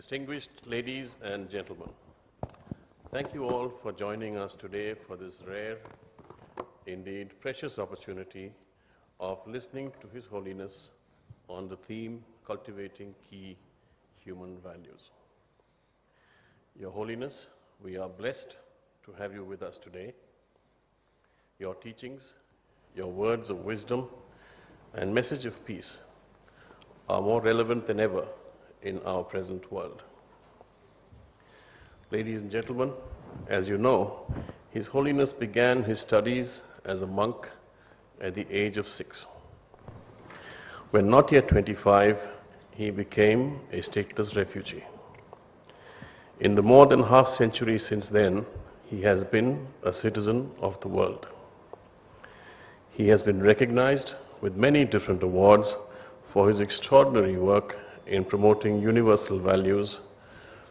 Distinguished ladies and gentlemen, thank you all for joining us today for this rare, indeed precious opportunity of listening to His Holiness on the theme Cultivating Key Human Values. Your Holiness, we are blessed to have you with us today. Your teachings, your words of wisdom, and message of peace are more relevant than ever in our present world. Ladies and gentlemen, as you know, His Holiness began his studies as a monk at the age of 6. When not yet 25, he became a stateless refugee. In the more than half century since then, he has been a citizen of the world. He has been recognized with many different awards for his extraordinary work in promoting universal values,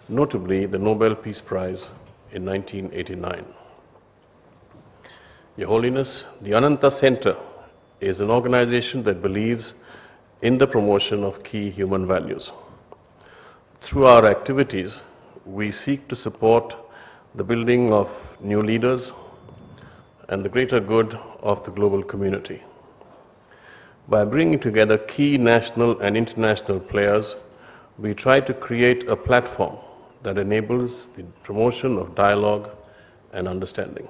notably the Nobel Peace Prize in 1989. Your Holiness, the Ananta Center is an organization that believes in the promotion of key human values. Through our activities, we seek to support the building of new leaders and the greater good of the global community. By bringing together key national and international players, we try to create a platform that enables the promotion of dialogue and understanding.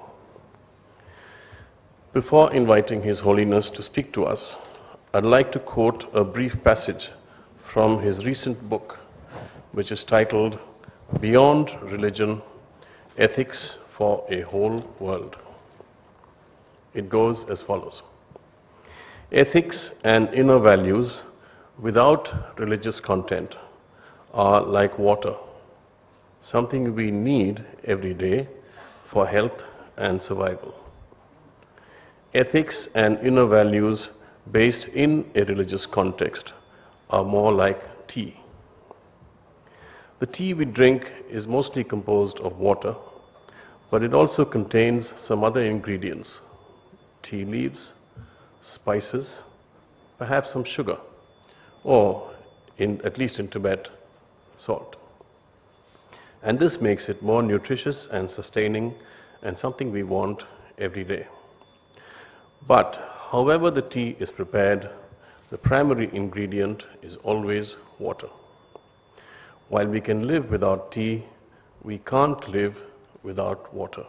Before inviting His Holiness to speak to us, I'd like to quote a brief passage from his recent book, which is titled Beyond Religion, Ethics for a Whole World. It goes as follows. Ethics and inner values without religious content are like water, something we need every day for health and survival. Ethics and inner values based in a religious context are more like tea. The tea we drink is mostly composed of water, but it also contains some other ingredients, tea leaves, spices, perhaps some sugar, or, at least in Tibet, salt. And this makes it more nutritious and sustaining and something we want every day. But however the tea is prepared, the primary ingredient is always water. While we can live without tea, we can't live without water.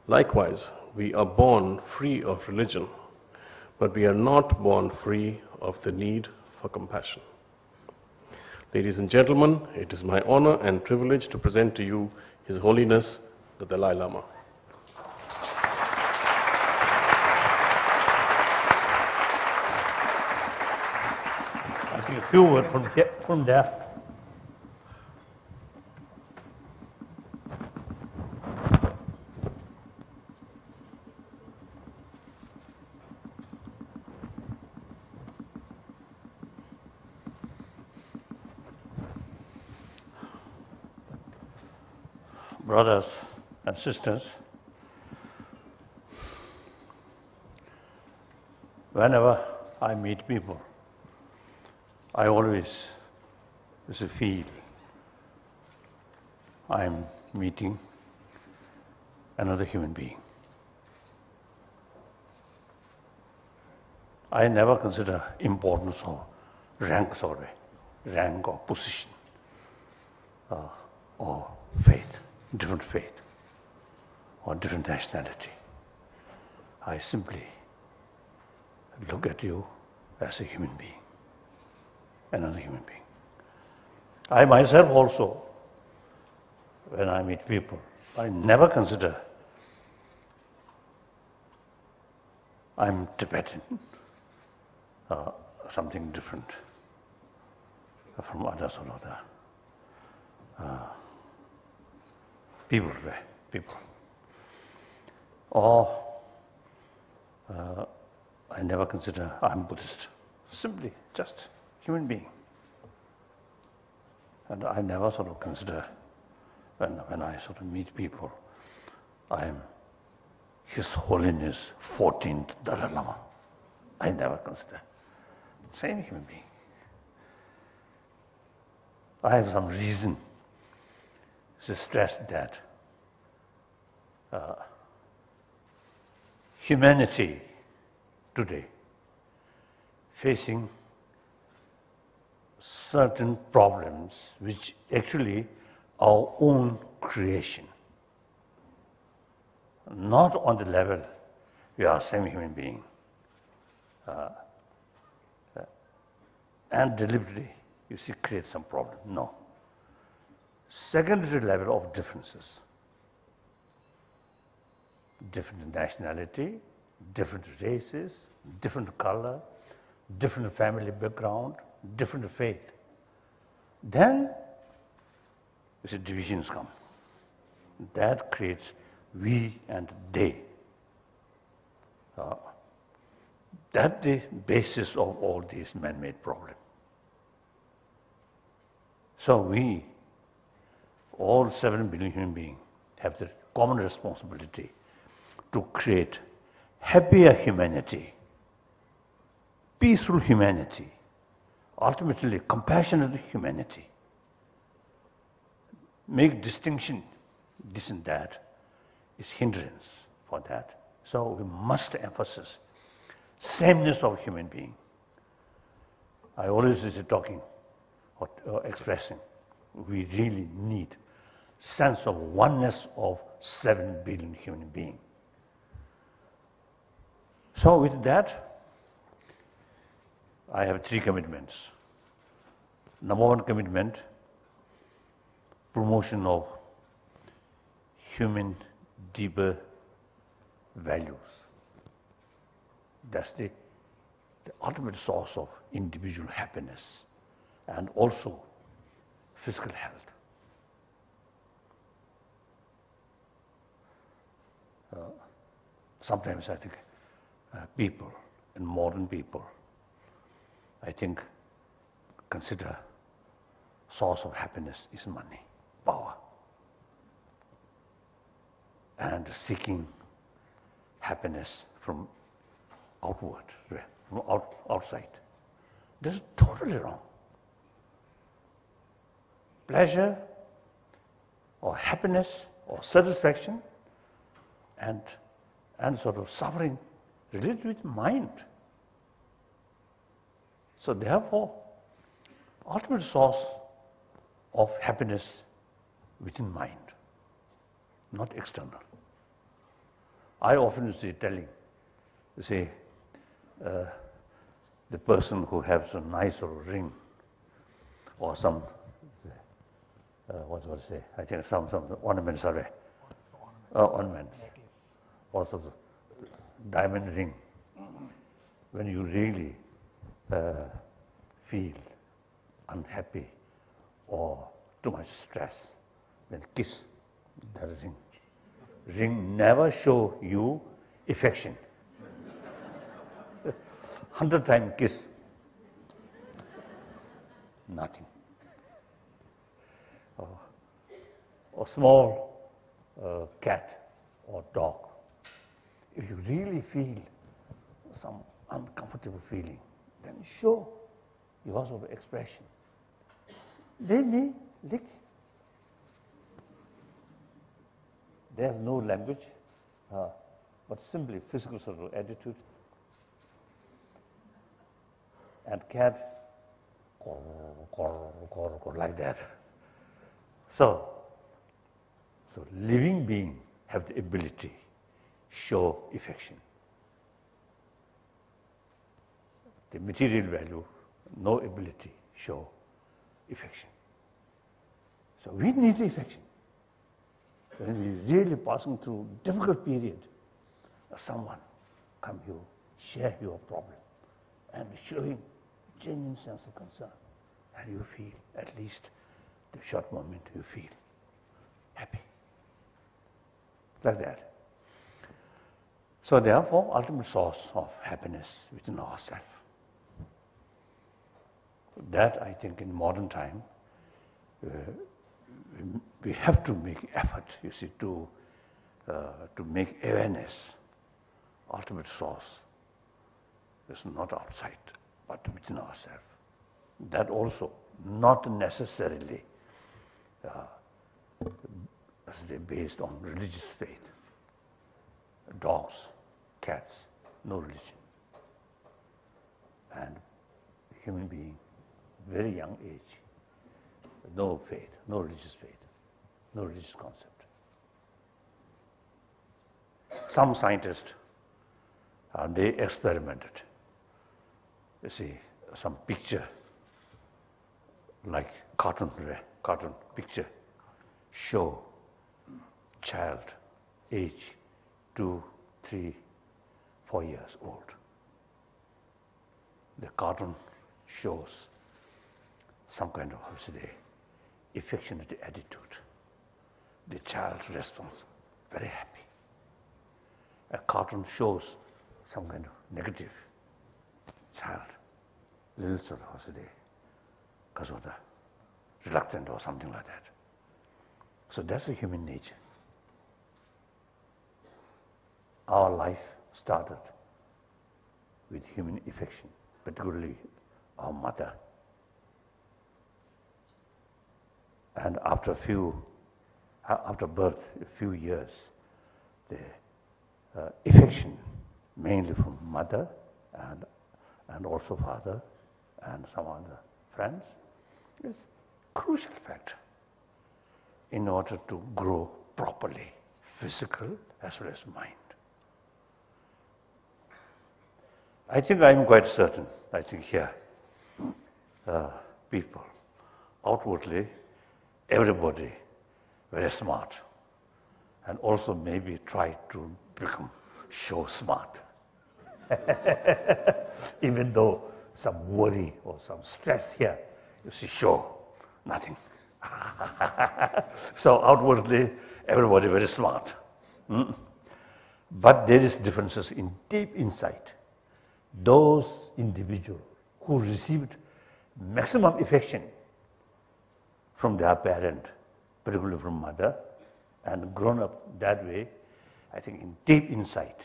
Likewise, we are born free of religion, but we are not born free of the need for compassion. Ladies and gentlemen, it is my honor and privilege to present to you His Holiness, the Dalai Lama. I think a few words from there. Brothers and sisters, whenever I meet people, I always feel I'm meeting another human being. I never consider importance or rank or position or faith. Different faith or different nationality. I simply look at you as a human being, another human being. I myself also, when I meet people, I never consider I'm Tibetan, something different from others or other. People. Or I never consider I'm Buddhist. Simply just human being. And I never sort of consider, when I sort of meet people, I am His Holiness 14th Dalai Lama. I never consider. Same human being. I have some reason to stress that humanity today facing certain problems which actually our own creation, not on the level we are semi-human being, and deliberately, you see, create some problem. No. Secondary level of differences. Different nationality, different races, different color, different family background, different faith. Then, you see, divisions come. That creates we and they. That's the basis of all these man-made problems. So we, all 7 billion human beings, have the common responsibility to create happier humanity, peaceful humanity, ultimately compassionate humanity. Make distinction, this and that, is hindrance for that. So we must emphasize sameness of human being. I always is talking or expressing, we really need sense of oneness of 7 billion human beings. So with that, I have 3 commitments. Number 1 commitment, promotion of human deeper values. That's the ultimate source of individual happiness and also physical health. Sometimes I think people, and modern people, I think, consider source of happiness is money, power, and seeking happiness from outward, from outside. This is totally wrong. Pleasure or happiness or satisfaction and sort of suffering related with mind. So therefore, ultimate source of happiness within mind, not external. I often see telling, say, the person who has a nice ring or some, what do I say? I think some ornaments are there. Ornaments. Also the diamond ring. When you really feel unhappy or too much stress, then kiss that ring. Ring never show you affection. 100 times kiss, nothing. Or small cat or dog, if you really feel some uncomfortable feeling, then show your sort of expression. They may lick. They have no language, but simply physical sort of attitude. And cat, like that. So living beings have the ability show affection. The material value, no ability show affection. So we need affection. When we're really passing through difficult period, someone come you, share your problem, and showing genuine sense of concern, and you feel, at least the short moment, you feel happy. Like that. So therefore, ultimate source of happiness within ourselves. That, I think, in modern time, we have to make effort, you see, to make awareness ultimate source is not outside, but within ourselves. That also not necessarily based on religious faith. Dogs, cats, no religion. And human being, very young age, no faith, no religious faith, no religious concept. Some scientists, they experimented. You see, some picture, like cartoon picture, show child age 2, 3, 4 years old. The cartoon shows some kind of, how should I say, affectionate attitude. The child's response, very happy. A cartoon shows some kind of negative child, little sort of, how should I say, because of the reluctant or something like that. So that's the human nature. Our life started with human affection, particularly our mother. And after birth, a few years, the affection, mainly from mother and also father and some other friends, is crucial factor in order to grow properly, physical as well as mind. I think I'm quite certain, I think here, people, outwardly, everybody very smart, and also maybe try to show smart. Even though some worry or some stress here, you see, show nothing. So outwardly, everybody very smart. But there is differences in deep insight. Those individuals who received maximum affection from their parent, particularly from mother, and grown up that way, I think in deep insight,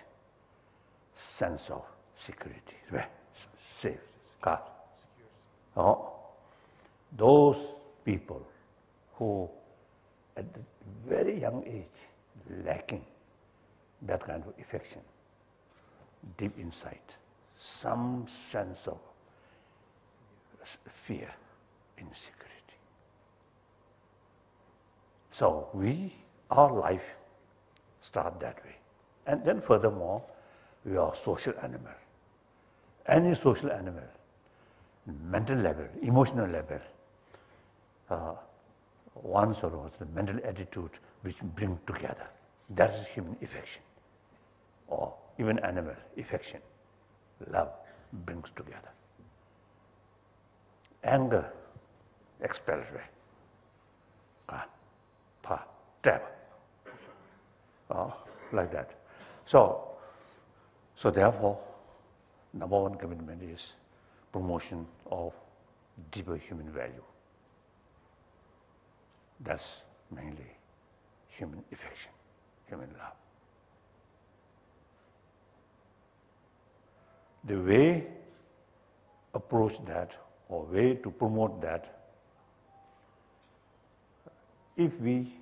sense of security, safe, God. Oh, those people who at a very young age lacking that kind of affection, deep insight, some sense of fear, insecurity. So our life start that way. And then furthermore, we are social animal. Any social animal, mental level, emotional level, one sort of the mental attitude which bring together. That is human affection. Or even animal affection, love brings together. Anger expels away. Like that. So therefore, number one commitment is promotion of deeper human value. That's mainly human affection, human love. The way approach that, or way to promote that, if we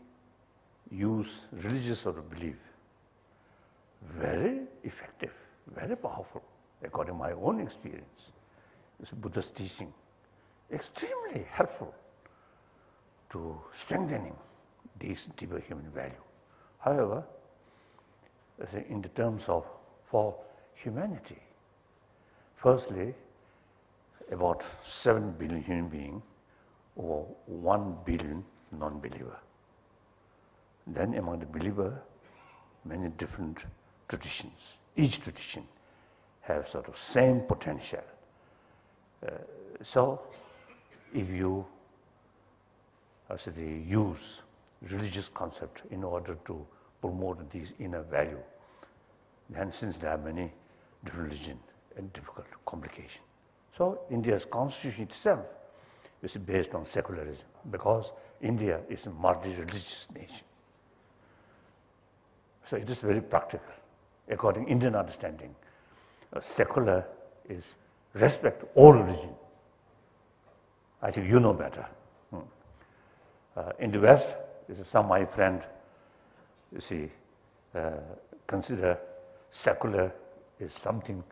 use religious sort of belief, very effective, very powerful, according to my own experience. This Buddha's teaching, extremely helpful to strengthening these deeper human value. However, in the terms of for humanity, firstly, about 7 billion human beings or 1 billion non-believer. Then among the believer, many different traditions. Each tradition have sort of same potential. So if you use religious concept in order to promote these inner value, then since there are many different religions and difficult complication. So India's constitution itself is based on secularism because India is a multi-religious nation. So it is very practical. According to Indian understanding, secular is respect all religion. I think you know better. In the West, some of my friends, you see, consider secular is something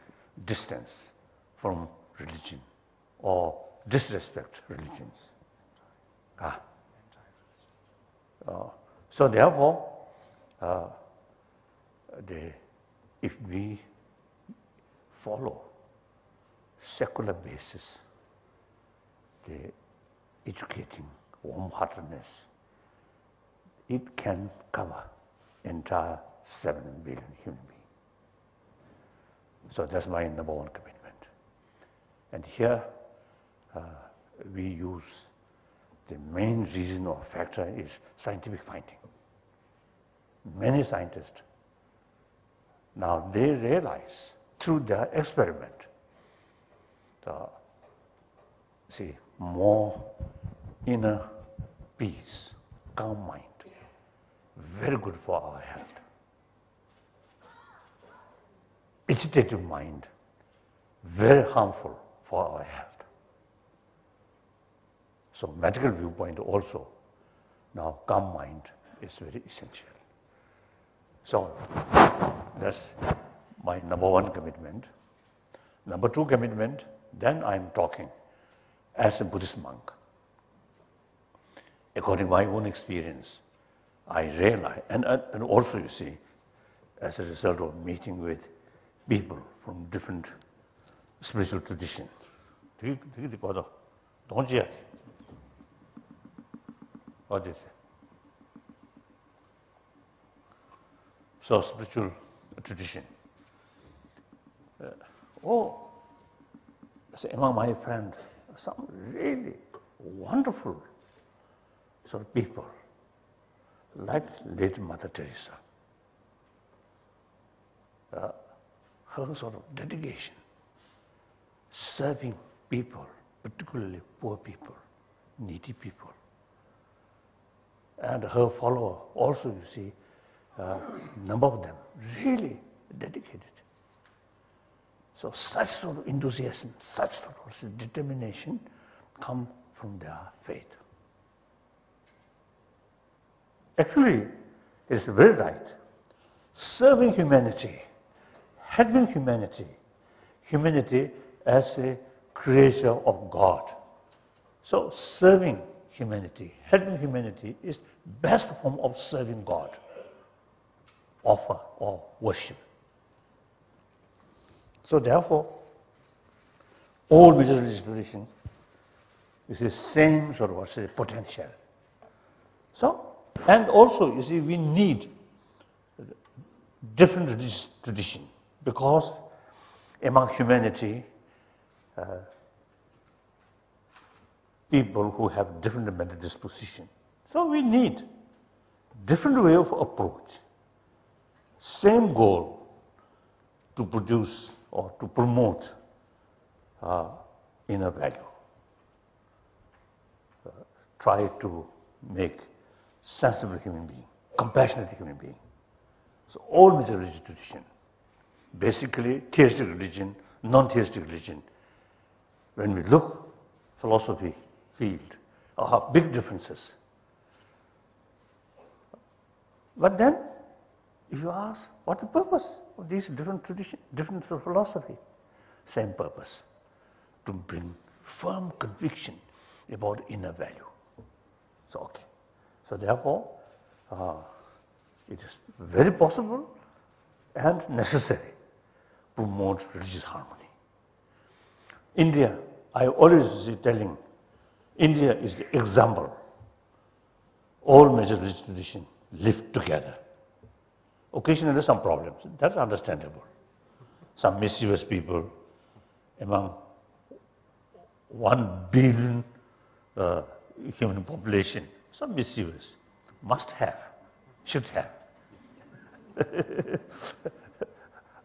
distance from religion or disrespect religions. So therefore, if we follow secular basis, the educating warm-heartedness, it can cover entire 7 billion human beings. So that's my number one commitment. And here we use the main reason or factor is scientific finding. Many scientists, now they realize through their experiment, more inner peace, calm mind, very good for our health. Agitated mind, very harmful for our health. So medical viewpoint also, now calm mind is very essential. So that's my number one commitment. Number two commitment, then I'm talking as a Buddhist monk. According to my own experience, I realize, and also you see, as a result of meeting with people from different spiritual traditions. So spiritual tradition. Among my friends, some really wonderful sort of people, like late Mother Teresa. Her sort of dedication, serving people, particularly poor people, needy people. And her follower also, you see, number of them really dedicated. So such sort of enthusiasm, such sort of determination come from their faith. Actually, it's very right. Serving humanity, helping humanity, humanity as a creature of God. So serving humanity, helping humanity is best form of serving God, offer or worship. So therefore, all major religious tradition is the same sort of potential. So, and also, you see, we need different religious tradition because among humanity, people who have different mental disposition. So we need different way of approach. Same goal to produce or to promote inner value. Try to make sensible human being, compassionate human being. So all major religious tradition, basically theistic religion, non-theistic religion, when we look philosophy field, have big differences. But then, if you ask, what's the purpose of these different traditions, different philosophy? Same purpose, to bring firm conviction about inner value. So, okay. So therefore, it is very possible and necessary to promote religious harmony. India, I always telling, India is the example. All major religious traditions live together. Occasionally some problems, that's understandable. Some mischievous people among 1 billion human population, some mischievous, must have, should have.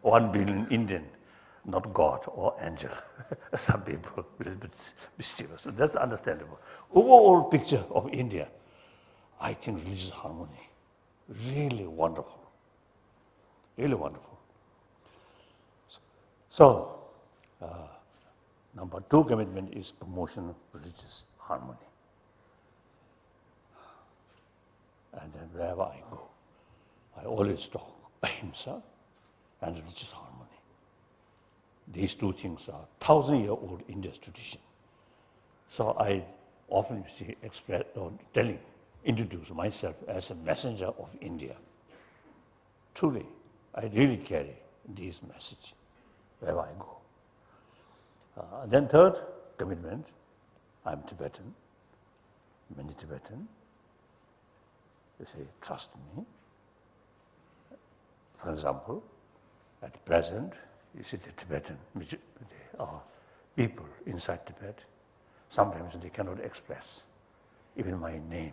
1 billion Indian, not God or angel. Some people a little bit mischievous, so that's understandable. Overall picture of India, I think religious harmony, really wonderful. Really wonderful. So, number 2 commitment is promotion of religious harmony. And then wherever I go, I always talk ahimsa and religious harmony. These two things are 1,000-year-old India's tradition. So I often introduce myself as a messenger of India. Truly, I really carry this message wherever I go. Then third commitment, I'm Tibetan, many Tibetan. They say, trust me. For example, at present, you see the Tibetan, there are people inside Tibet, sometimes they cannot express even my name,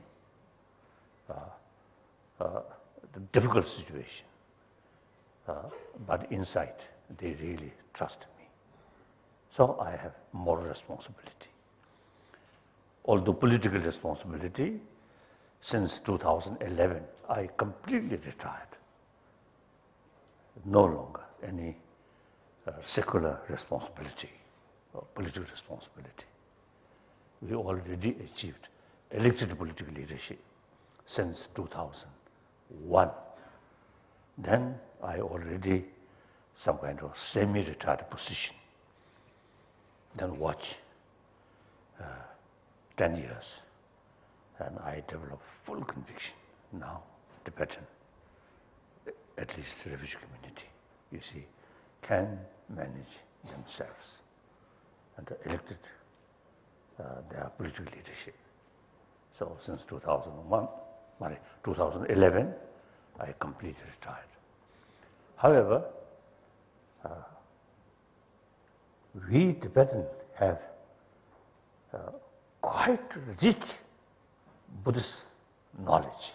the difficult situation. But inside, they really trust me. So I have moral responsibility. Although political responsibility, since 2011, I completely retired. No longer any secular responsibility or political responsibility. We already achieved elected political leadership since 2001. Then I already some kind of semi-retired position. Then watch 10 years, and I developed full conviction. Now, Tibetan, at least the refugee community, you see, can manage themselves. And they elected their political leadership. So since 2011, I completely retired. However, we Tibetans have quite rich Buddhist knowledge,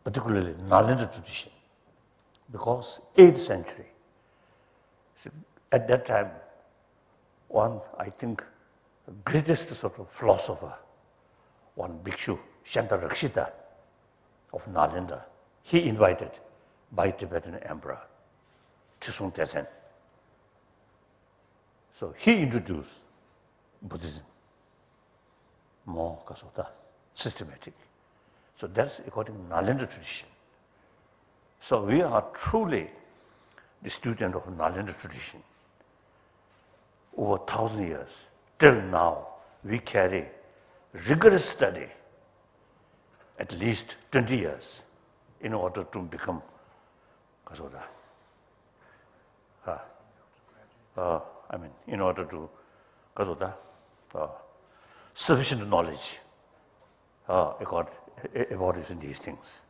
particularly Nalanda tradition, because 8th century, so at that time, one, I think, greatest sort of philosopher, one bhikshu, Shantarakshita of Nalanda, he invited by Tibetan Emperor, Chisung Tesen. So he introduced Buddhism, more systematic. So that's according to Nalanda tradition. So we are truly the student of Nalanda tradition. Over 1,000 years, till now, we carry rigorous study, at least 20 years, in order to become Kasoda. In order to Kasoda, sufficient knowledge about these things.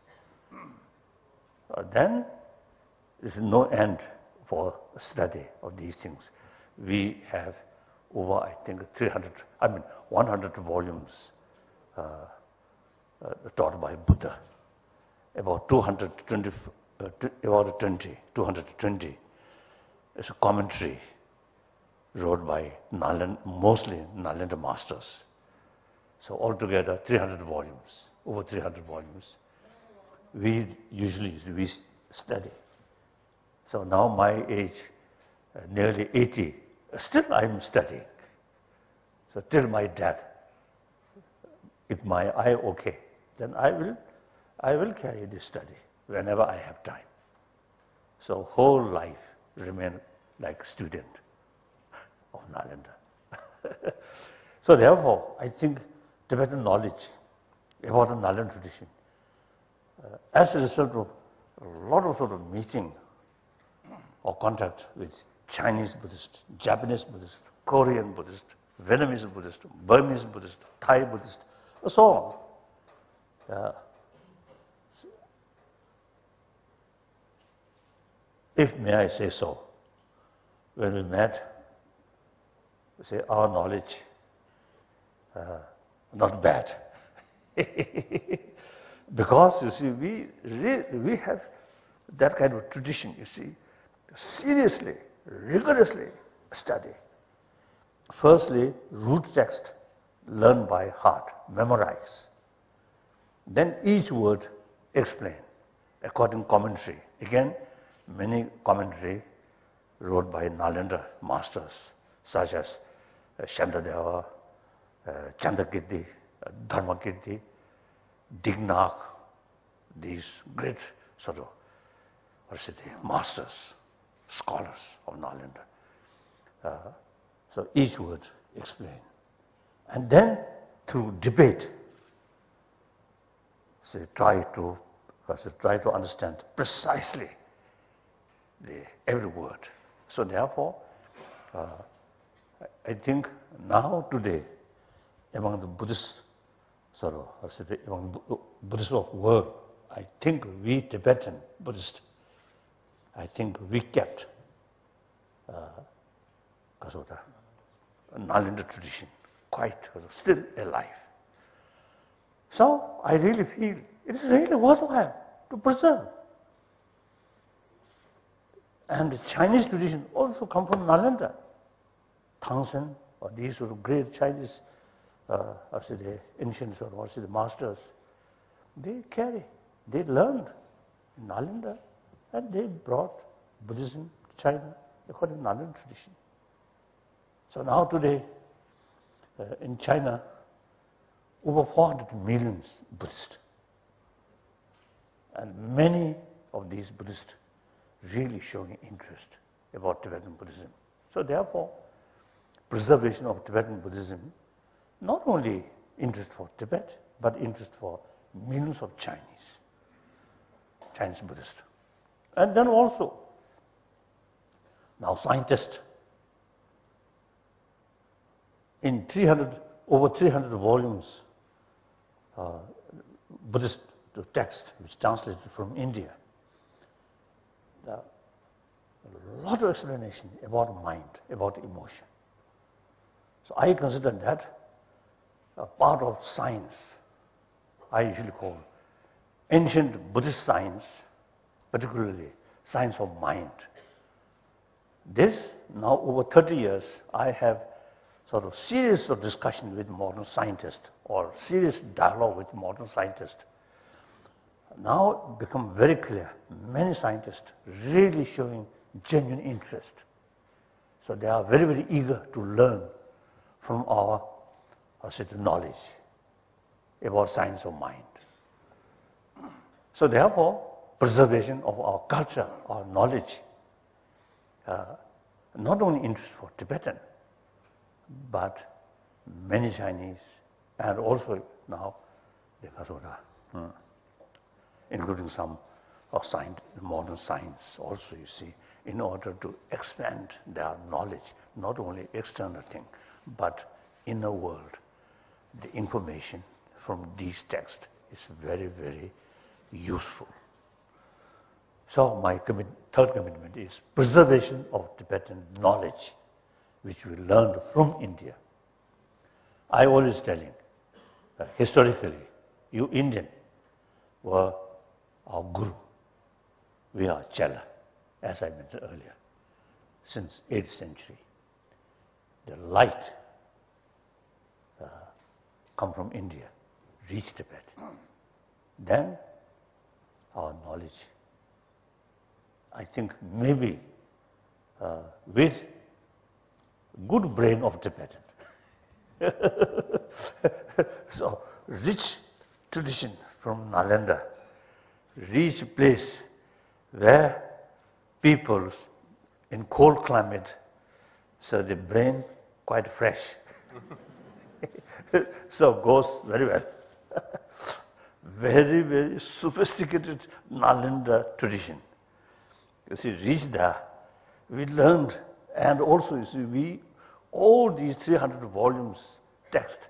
Then there is no end for study of these things. We have over, I think, 100 volumes taught by Buddha. About 220 is a commentary wrote by mostly Nalanda masters. So altogether, 300 volumes, over 300 volumes. We study. So now my age, nearly 80, still I'm studying. So till my death, if my eye okay, then I will carry this study whenever I have time. So whole life remain like student of Nalanda. So therefore, I think Tibetan knowledge about the Nalanda tradition, as a result of a lot of sort of meeting or contact with Chinese Buddhist, Japanese Buddhist, Korean Buddhist, Vietnamese Buddhist, Burmese Buddhist, Thai Buddhist, so on. If may I say so, when we met, we say our knowledge not bad, because you see we have that kind of tradition. You see, seriously, rigorously study. Firstly, root text, learn by heart, memorize. Then each word explain according to commentary. Again, many commentary wrote by Nalanda masters, such as Shandadeva, Chandakirti, Dharmakirti, Dignac, these great sort of, masters, scholars of Nalanda. So each word explained. And then through debate, try to understand precisely every word. So therefore, I think now today, among the Buddhists, among the Buddhists of the world, I think we Tibetan Buddhists, I think we kept Nalanda tradition quite still alive. So I really feel it is really worthwhile to preserve. And the Chinese tradition also come from Nalanda. Tangsen, or these sort of great Chinese, the ancients or the masters, they learned in Nalanda, and they brought Buddhism to China according to Nalanda tradition. So now today, in China, over 400 million Buddhists. And many of these Buddhists really showing interest about Tibetan Buddhism. So therefore, preservation of Tibetan Buddhism, not only interest for Tibet, but interest for millions of Chinese Buddhists. And then also, now scientists, in over 300 volumes, Buddhist text, which translated from India, a lot of explanation about mind, about emotion. So I consider that a part of science. I usually call ancient Buddhist science, particularly science of mind. This, now over 30 years, I have sort of series of discussion with modern scientists or serious dialogue with modern scientists. Now become very clear, many scientists really showing genuine interest. So they are very, very eager to learn from our knowledge about science of mind. So therefore, preservation of our culture, our knowledge, not only interest for Tibetan, but many Chinese, and also now the Karoda, including some of science, modern science also, you see, in order to expand their knowledge, not only external thing, but inner world. The information from these texts is very, very useful. So my third commitment is preservation of Tibetan knowledge, which we learned from India. I always telling that historically, you Indian were our guru. We are Chela, as I mentioned earlier, since 8th century. The light come from India, reach Tibet. Then our knowledge, I think maybe with good brain of Tibetan. So rich tradition from Nalanda, reach place where people in cold climate, so the brain quite fresh. So goes very well. Very, very sophisticated Nalanda tradition. You see, reached there, we learned, and also, you see, all these 300 volumes text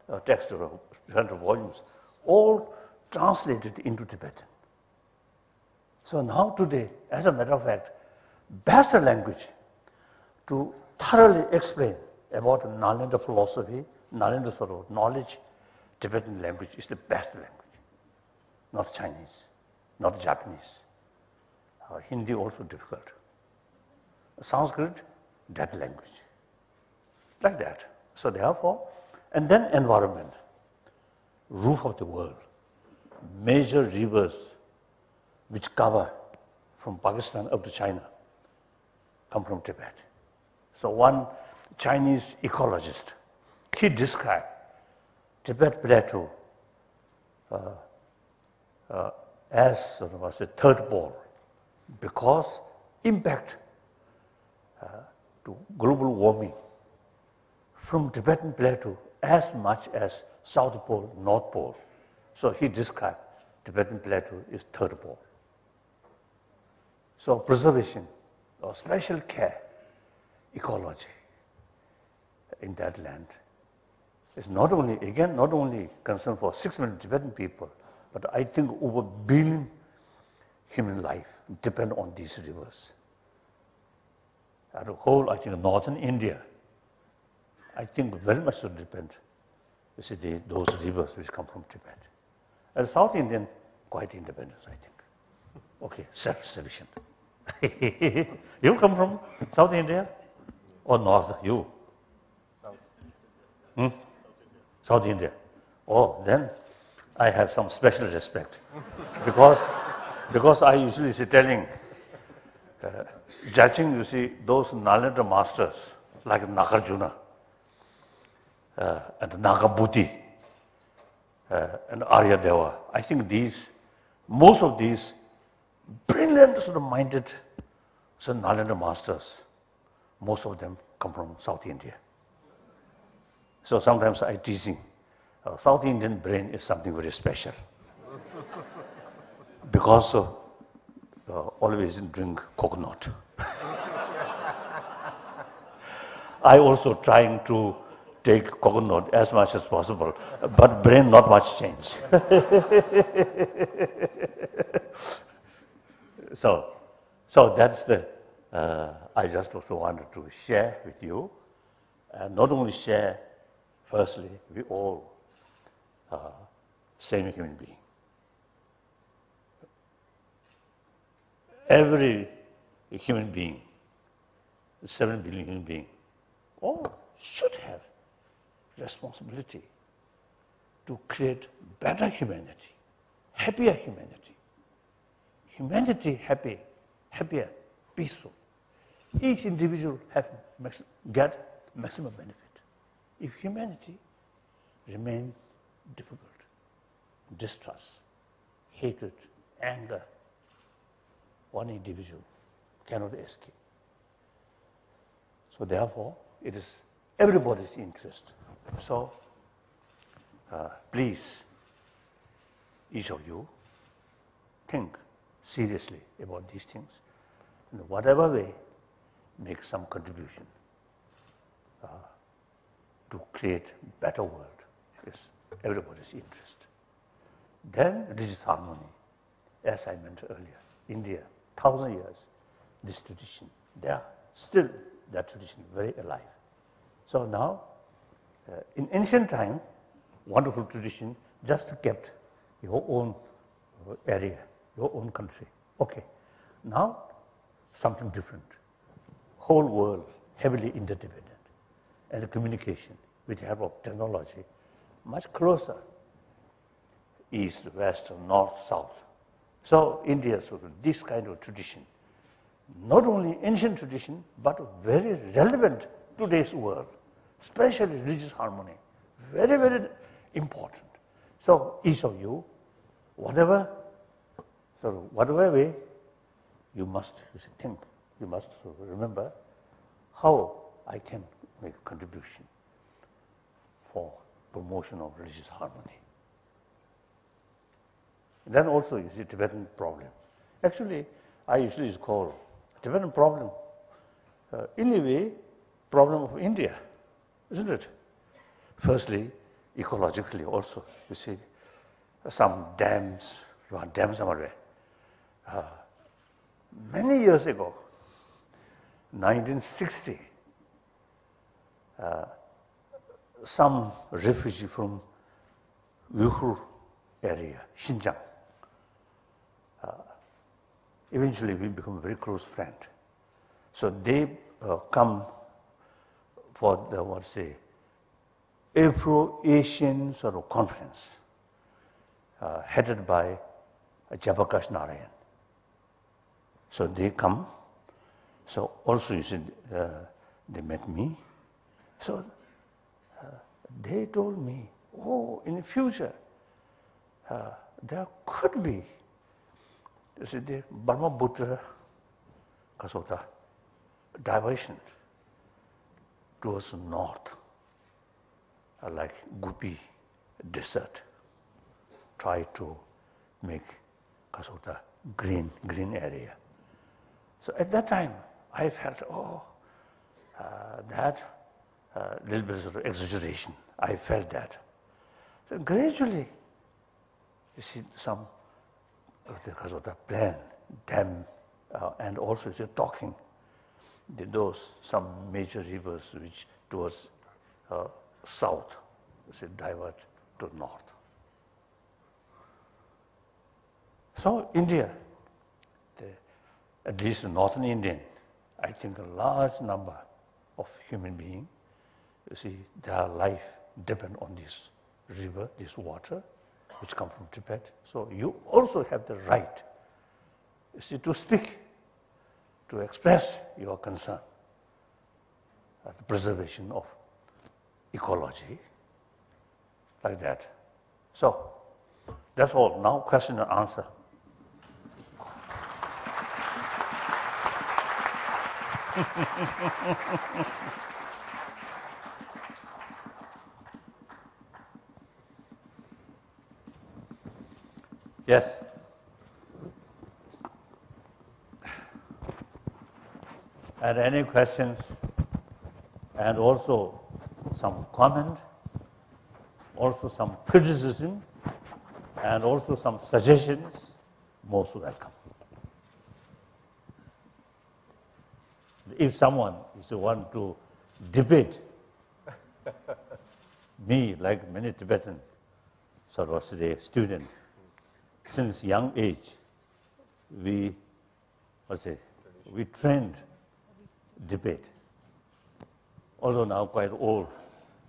or 300 volumes, all translated into Tibetan. So now today, as a matter of fact, best language to thoroughly explain about Nalanda philosophy, Nalanda sort of knowledge, Tibetan language is the best language. Not Chinese, not Japanese. Hindi also difficult. Sanskrit, that language. Like that. So therefore, and then environment, roof of the world, major rivers which cover from Pakistan up to China come from Tibet. So one Chinese ecologist. He described Tibet plateau as sort of as a third pole because impact to global warming from Tibetan plateau as much as South Pole, North Pole. So he described Tibetan plateau is third pole. So preservation or special care, ecology in that land is not only concern for 6 million Tibetan people, but I think over 1 billion human life depend on these rivers. And the whole, I think, northern India, I think very much so depend, you see, those rivers which come from Tibet. And South Indian, quite independent, I think. Okay, self-sufficient. You come from South India or North? You? South. South India. Oh, then I have some special respect because I usually see telling, judging, you see, those Nalanda masters like Nagarjuna and Nagabhuti and Aryadeva. I think most of these brilliant sort of minded Nalanda masters, most of them come from South India. So sometimes I teasing, South Indian brain is something very special because always drink coconut. I also trying to take coconut as much as possible, but brain not much change. So that's the, I just also wanted to share with you, and not only share, firstly, we all same human being. Every human being, 7 billion human being, all should have responsibility to create better humanity, happier humanity. Humanity happier, peaceful. Each individual get maximum benefit. If humanity remain difficult, distrust, hatred, anger, one individual cannot escape. So therefore, it is everybody's interest. So please, each of you, think seriously about these things. In whatever way, make some contribution to create a better world. It's everybody's interest. Then religious harmony, as I mentioned earlier, India, 1,000 years, this tradition, still that tradition very alive. So now, in ancient time, wonderful tradition, just kept your own area, your own country. Okay, now something different. Whole world heavily interdependent, and the communication with the help of technology much closer, east, west, north, south. So India, so this kind of tradition, not only ancient tradition, but very relevant to today's world, especially religious harmony, very, very important. So each of you, whatever way, you must think, you must remember how I can make a contribution for promotion of religious harmony. Then also is the Tibetan problem. Actually, I usually call Tibetan problem, in a way, problem of India, isn't it? Firstly, ecologically also, you see, some dams, many years ago, 1960, some refugee from Uyghur area, Xinjiang, eventually we become very close friends. So they come for the, Afro-Asian sort of conference, headed by Jayaprakash Narayan. So they come. So also, you see, they met me, So they told me, oh, in the future, there could be, you see, the Brahmaputra Kasota diversion towards north, like Gupi desert, try to make Kasota green area. So at that time, I felt, oh, that little bit of exaggeration. I felt that. So gradually, you see some because of the plan, dam, and also you're talking those some major rivers which towards south, you see, divert to north. So India, at least the northern Indian, I think a large number of human beings, you see, their life depend on this river, this water, which come from Tibet. So you also have the right, you see, to speak, to express your concern at the preservation of ecology, like that. So that's all. Now question and answer. Yes. And any questions, and also some comment, also some criticism, and also some suggestions, most welcome. If someone is want to debate me, like many Tibetan Sarvasri students, since young age, we trained debate. Although now quite old,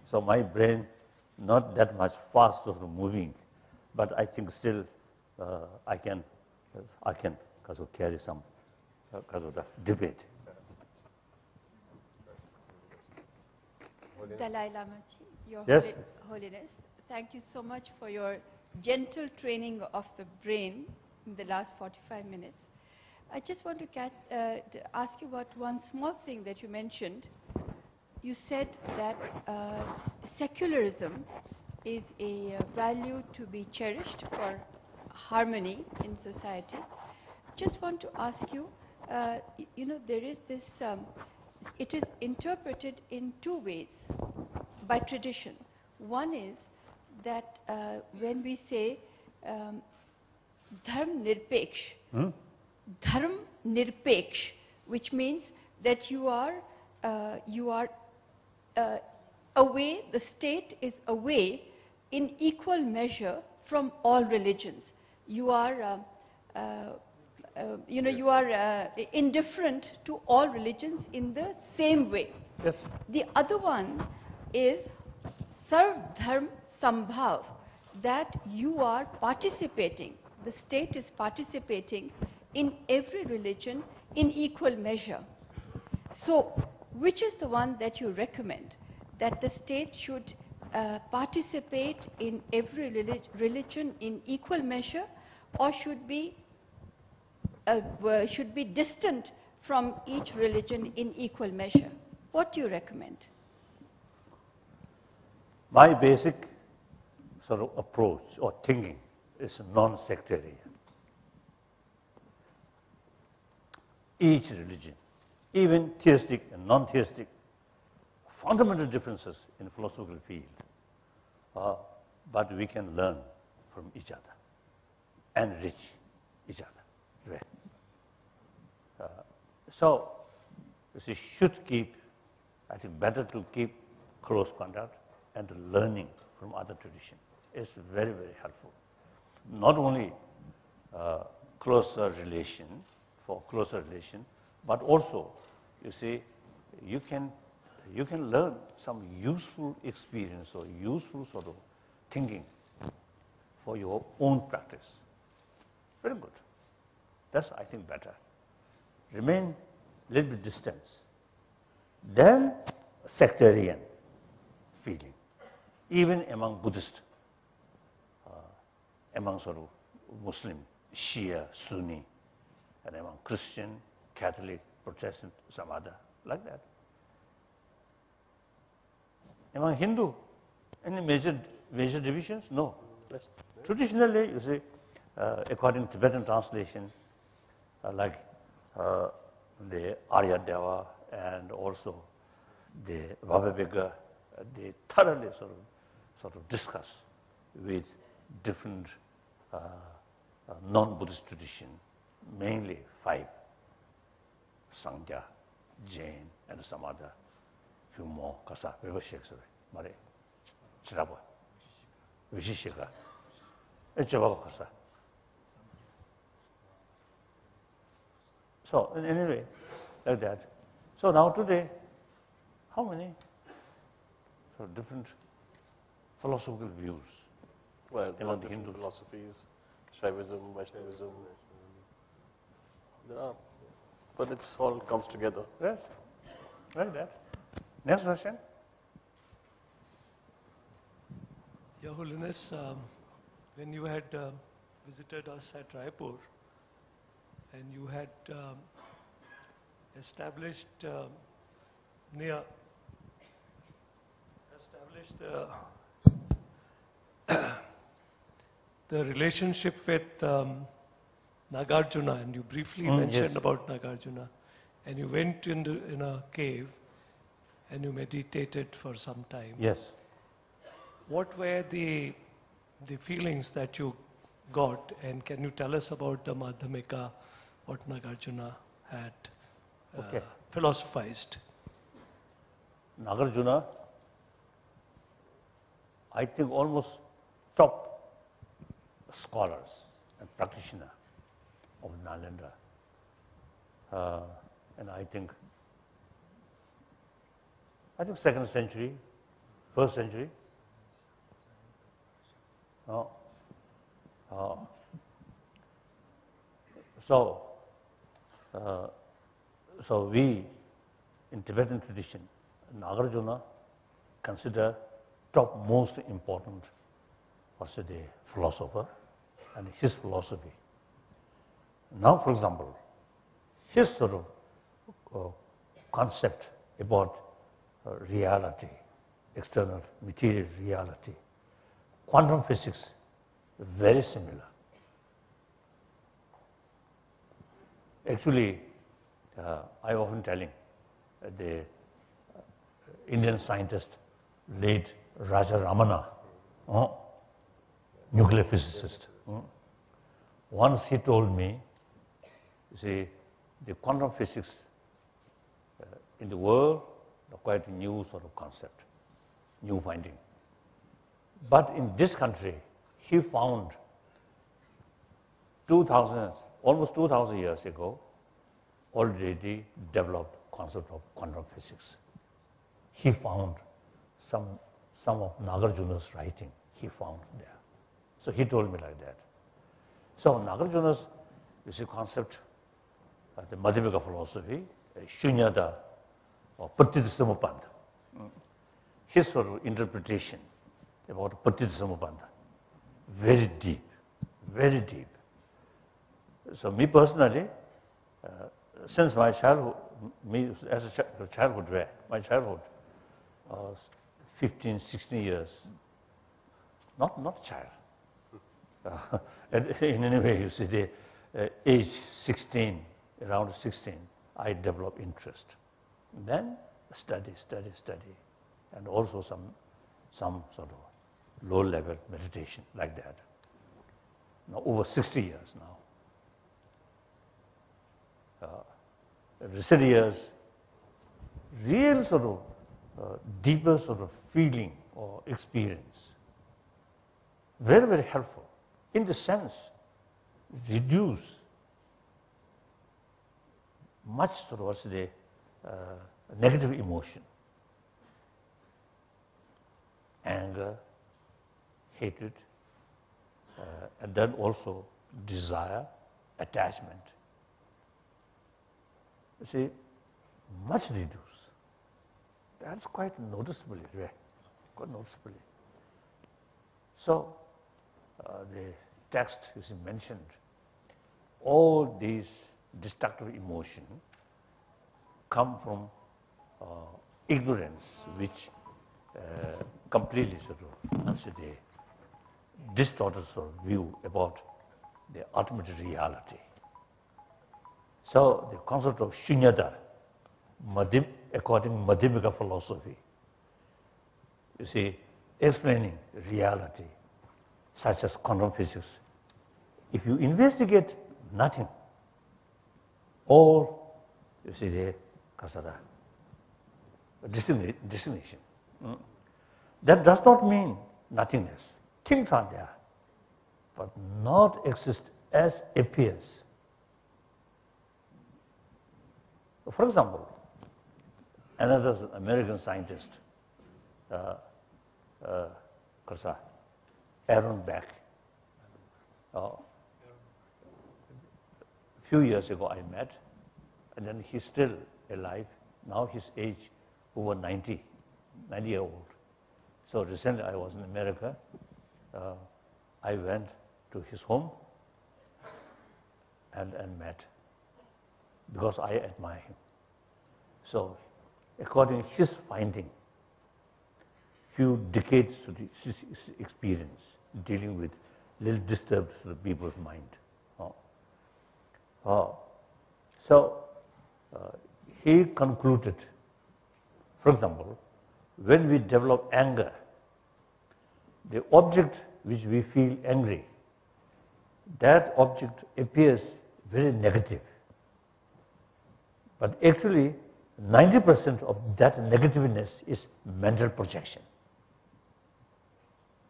so my brain not that much fast of moving, but I think still I can carry some debate. Dalai Lama Ji, Your Yes. Holiness, thank you so much for your gentle training of the brain in the last 45 minutes. I just want to ask you about one small thing that you mentioned. You said that secularism is a value to be cherished for harmony in society. Just want to ask you, you know, there is this, it is interpreted in two ways by tradition. One is that when we say dharm nirpeksh, dharm nirpeksh, which means that you are away, the state is away in equal measure from all religions. You are, you know, you are indifferent to all religions in the same way. Yes. The other one is Sarv Dharm Sambhav, that you are participating, the state is participating in every religion in equal measure. So, which is the one that you recommend? That the state should participate in every religion in equal measure, or should be distant from each religion in equal measure? What do you recommend? My basic sort of approach or thinking is non-sectarian. Each religion, even theistic and non-theistic, fundamental differences in the philosophical field, but we can learn from each other, enrich each other. Right? So, you should keep, I think better to keep close contact and learning from other traditions. It's very, very helpful. Not only closer relation, but also, you see, you can learn some useful experience or useful sort of thinking for your own practice. Very good. That's, I think, better. Remain a little bit distant. Then sectarian. feeling, even among Buddhists, among sort of Muslim, Shia, Sunni, and among Christian, Catholic, Protestant, some other, like that. Among Hindu, any major divisions? No. Yes. Traditionally, you see, according to Tibetan translation, like the Arya Deva and also the Bhavavega, they thoroughly sort of discuss with different non-Buddhist tradition, mainly 5, Sangha, Jain, and some other few more, Kasa, Vivashek, Mare, Chiraba, Vishishika, and Chababa Kasa. So, in any way, like that. So now today, how many different philosophical views? Well, there are among the different Hindus? philosophies, Shaivism, Vaishnavism. There are, but it all comes together. Yes, like that. Next question. Your Holiness, when you had visited us at Raipur, and you had established the relationship with Nagarjuna, and you briefly mentioned yes. about Nagarjuna, and you went in a cave and you meditated for some time. Yes. What were the feelings that you got, and can you tell us about the Madhyamika, what Nagarjuna had philosophized? Nagarjuna, I think almost top scholars and practitioner of Nalanda. And I think 2nd century, 1st century. So we, in Tibetan tradition, Nagarjuna consider top most important, also the philosopher and his philosophy. Now, for example, his sort of concept about reality, external material reality, quantum physics, very similar. Actually, I often telling the Indian scientist, late Raja Ramana, nuclear physicist. Once he told me, you see, the quantum physics in the world are quite a new sort of concept, new finding. But in this country, he found almost 2,000 years ago, already developed concept of quantum physics. He found some of Nagarjuna's writing, he found there. So he told me like that. So Nagarjuna's, you see, concept, the Madhyamika philosophy, Shunyata or Pattisamupanda, his sort of interpretation about Pattisamupanda, very deep, very deep. So me personally, since my childhood, my childhood, 15, 16 years, not child. In any way, you see, the age 16, around 16, I developed interest. Then study, and also some sort of low-level meditation like that. Now over 60 years now. Recent years, real sort of deeper sort of feeling or experience. Very, very helpful. In the sense, reduce much sort of what's the negative emotion, anger, hatred, and then also desire, attachment. You see, much reduce. That's quite noticeably rare. quite noticeably. So the text is mentioned, all these destructive emotions come from ignorance, which completely sort of distorted sort of view about the ultimate reality. So the concept of shunyata, according to Madhyamika philosophy, you see, explaining reality, such as quantum physics. If you investigate nothing, all, you see, the kasada, destination. That does not mean nothingness. Things are there, but not exist as appears. For example, another American scientist, Aaron Beck, a few years ago I met, and then he's still alive. Now his age over 90 years old. So recently I was in America. I went to his home and met, because I admire him. So according to his finding, few decades to his experience dealing with little disturbed people's mind. So he concluded, for example, when we develop anger, the object which we feel angry, that object appears very negative. But actually, 90% of that negativeness is mental projection,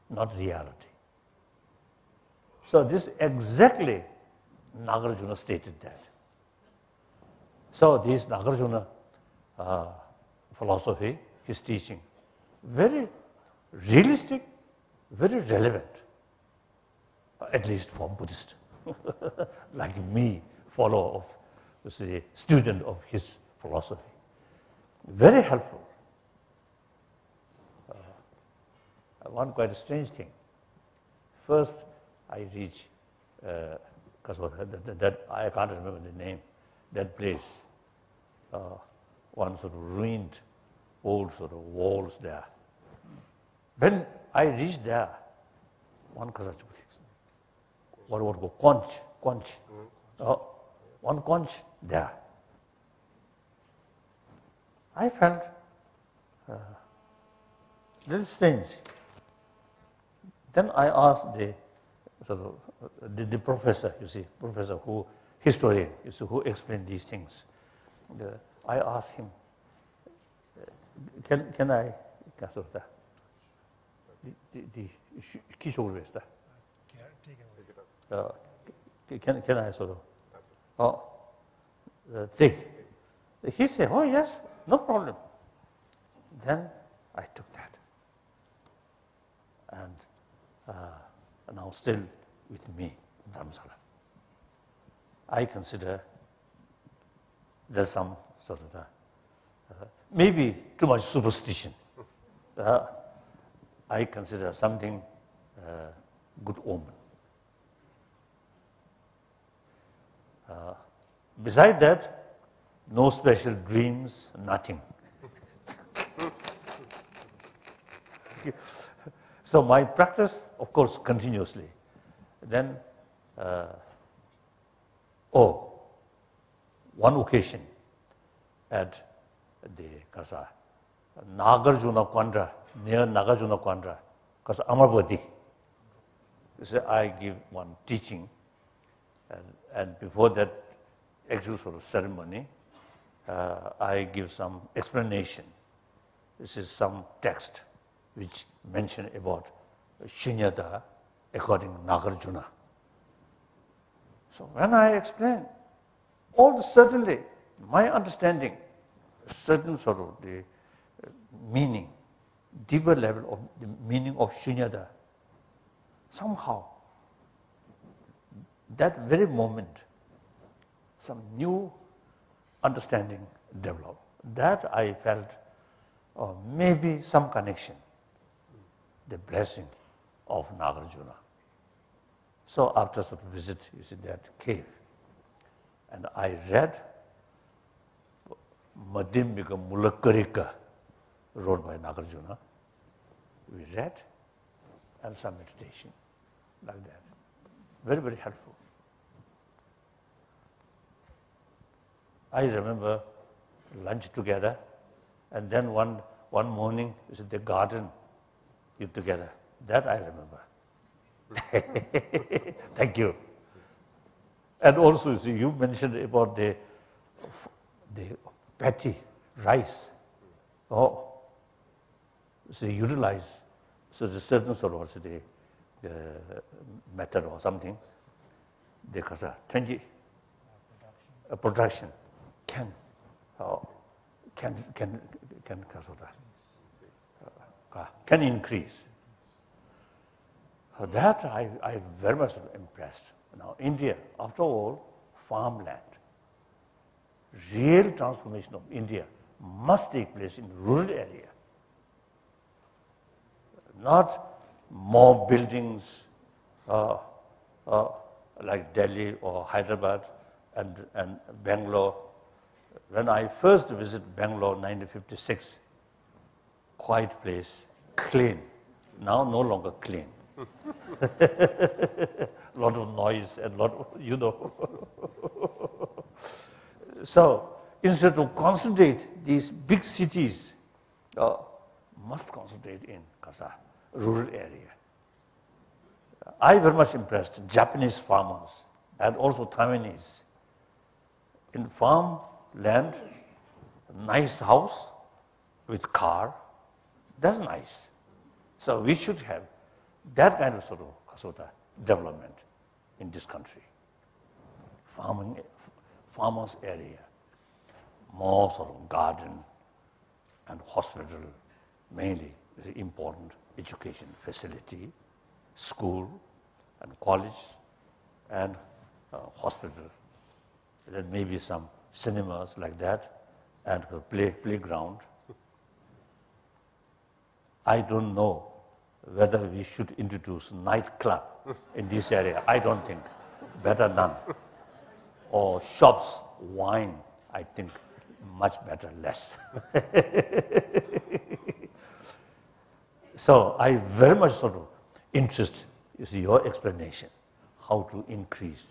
not reality. So this exactly Nagarjuna stated that. So this Nagarjuna philosophy, his teaching, very realistic, very relevant, at least for Buddhist, like me, follower of, say, student of his philosophy. Very helpful. One quite strange thing. First, I reach, that I can't remember the name, that place, one sort of ruined old sort of walls there. When I reached there, one conch, one conch there. I felt a little strange. Then I asked the professor, you see, historian, you see, who explained these things. I asked him, can I, the Kishore is there. Can I sort of take? He said, oh yes, no problem. Then I took that. And now still with me, Dharamsala. I consider there's some sort of maybe too much superstition. I consider something good omen. Beside that, no special dreams, nothing. So my practice, of course, continuously. Then, one occasion at the Nagarjuna Kondra, near Nagarjuna Kondra, Kasa Amarbati. So I give one teaching, and before that actual sort of ceremony, I give some explanation. This is some text which mention about Shunyata according to Nagarjuna. So when I explain, certainly my understanding, certain sort of the meaning, deeper level of the meaning of Shunyata, somehow, that very moment, some new understanding developed. That I felt maybe some connection the blessing of Nagarjuna. So after sort of visit, you see that cave, and I read Madhyamika Mulakarika, wrote by Nagarjuna. We read, and some meditation, like that. Very, very helpful. I remember lunch together, and then one morning, you see the garden, you together. That I remember. Thank you. And also, you see, you mentioned about the patty rice. Oh, so utilize, so the certain sort of the method or something. The 20 production can increase. That I very much impressed. Now, India, after all, farmland. Real transformation of India must take place in rural area. Not more buildings like Delhi or Hyderabad and Bangalore. When I first visited Bangalore in 1956, quiet place, clean. Now no longer clean. A lot of noise and lot of, you know. So instead of concentrate these big cities, must concentrate in rural area. I very much impressed Japanese farmers and also Taiwanese. In farm land, nice house with car, that's nice. So we should have that kind of sort of development in this country. Farmers area, more sort of garden and hospital, mainly is important education facility, school and college and hospital. Then maybe some cinemas like that and playground. I don't know whether we should introduce nightclub in this area. I don't think. Better none. Or shops, wine, I think much better less. So I very much sort of interest, you see, your explanation, how to increase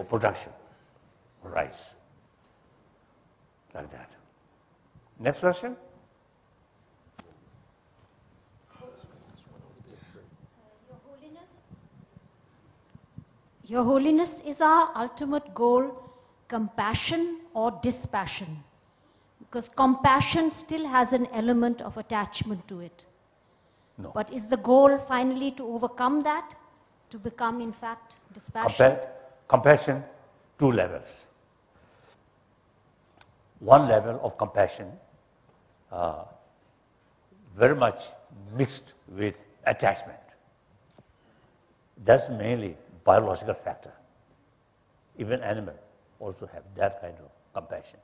production, rice, like that. Next question? Your Holiness, is our ultimate goal compassion or dispassion? Because compassion still has an element of attachment to it. No. But is the goal finally to overcome that, to become, in fact, dispassionate? Compassion, two levels. One level of compassion, very much mixed with attachment. That's mainly biological factor. Even animals also have that kind of compassion.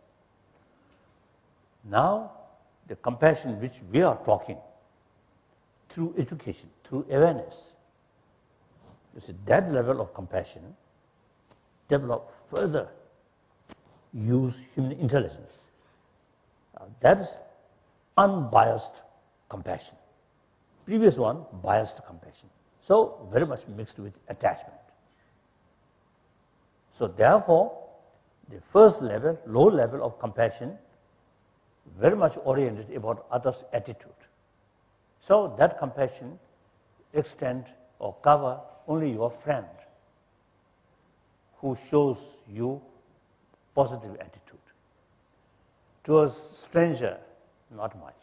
Now, the compassion which we are talking through education, through awareness, you see, that level of compassion develop further, use human intelligence. That is unbiased compassion. Previous one, biased compassion. So very much mixed with attachment. So therefore, the first level, low level of compassion, very much oriented about others' attitude. So that compassion extend or cover only your friend who shows you positive attitude. Towards stranger, not much.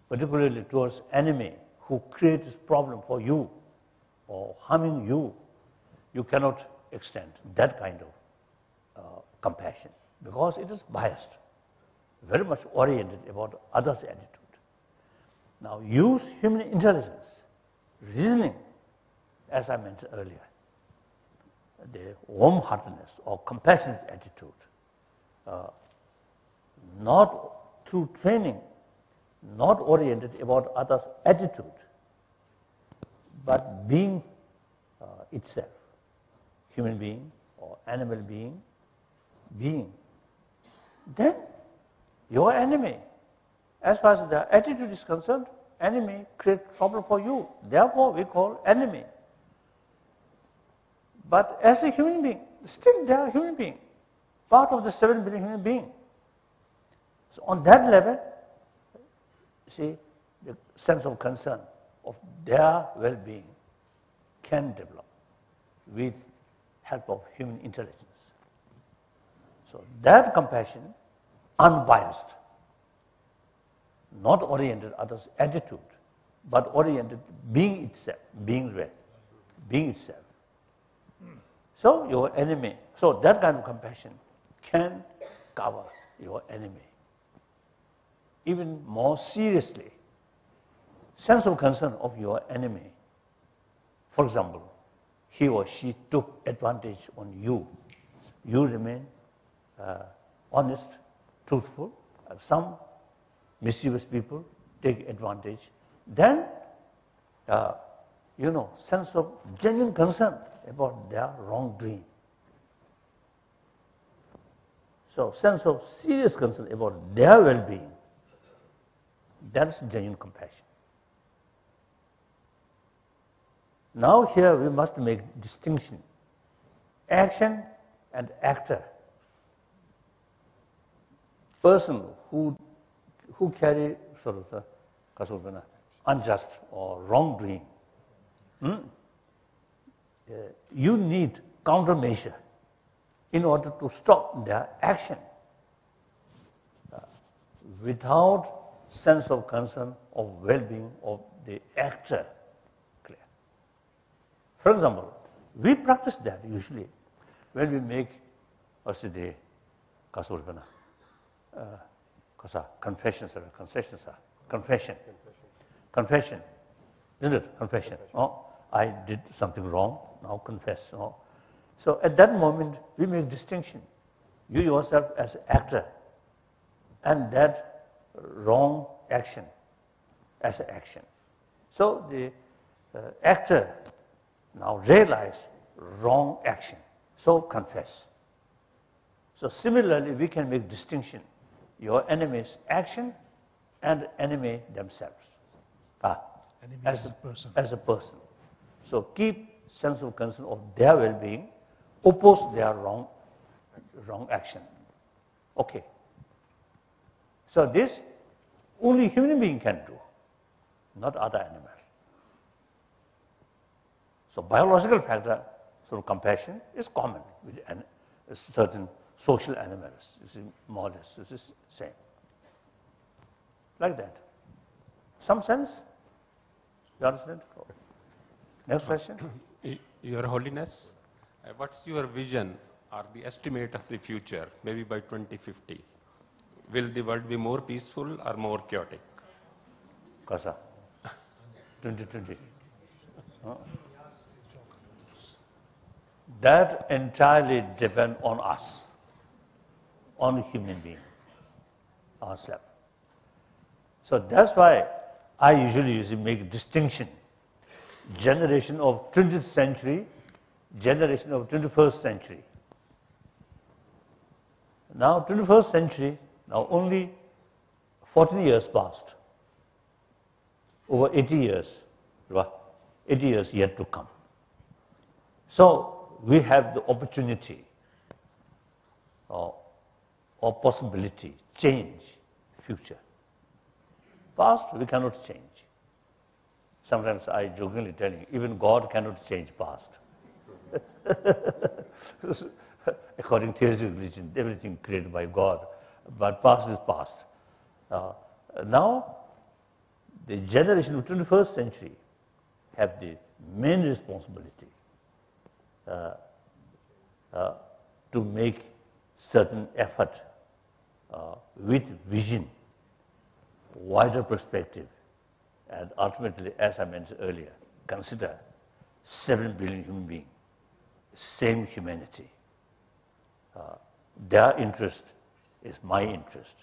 Particularly towards enemy who creates problem for you or harming you, you cannot extend that kind of compassion because it is biased, very much oriented about others' attitude. Now use human intelligence, reasoning, as I mentioned earlier, the warm-heartedness or compassionate attitude, not through training, not oriented about others' attitude, but being itself, human being or animal being, then your enemy, as far as the attitude is concerned, enemy creates trouble for you. Therefore, we call enemy. But as a human being, still they are human being, part of the 7 billion human being. So on that level, see, the sense of concern of their well-being can develop with help of human intelligence. So that compassion, unbiased, not oriented others' attitude, but oriented being itself, being real, being itself. So your enemy, so that kind of compassion can cover your enemy. Even more seriously, sense of concern of your enemy. For example, he or she took advantage on you. You remain honest, truthful. Some mischievous people take advantage. Then, sense of genuine concern about their wrongdoing. So, sense of serious concern about their well-being. That's genuine compassion. Now here we must make distinction. Action and actor. Person who carry sort of the unjust or wrongdoing. You need countermeasure in order to stop their action. Without sense of concern of well-being of the actor. Clear. For example, we practice that usually when we make the confession, isn't it? Confession. Oh, I did something wrong, now confess. Oh. So at that moment, we make distinction. You yourself as actor, and that wrong action as an action. So the actor now realize wrong action, so confess. So similarly, we can make distinction. Your enemy's action and enemy themselves. Enemy as a person. As a person. So keep sense of concern of their well-being, oppose their wrong action. Okay. So this only human being can do, not other animals. So biological factor, so compassion is common with certain social animals. You see, more or less, this is the same. Like that. Some sense? You understand? Next question. Your Holiness, what's your vision or the estimate of the future, maybe by 2050? Will the world be more peaceful or more chaotic? Kasa? 2020. That entirely depends on us, on human being, ourselves. So that's why I usually make distinction. Generation of 20th century, generation of 21st century. Now 21st century, now only 14 years passed. Over 80 years, 80 years yet to come. So we have the opportunity or possibility, change future. Past we cannot change. Sometimes I jokingly tell you, even God cannot change past. According to theistic religion, everything created by God, but past is past. Now, the generation of 21st century have the main responsibility to make certain effort with vision, wider perspective, and ultimately, as I mentioned earlier, consider 7 billion human beings, same humanity. Their interest is my interest.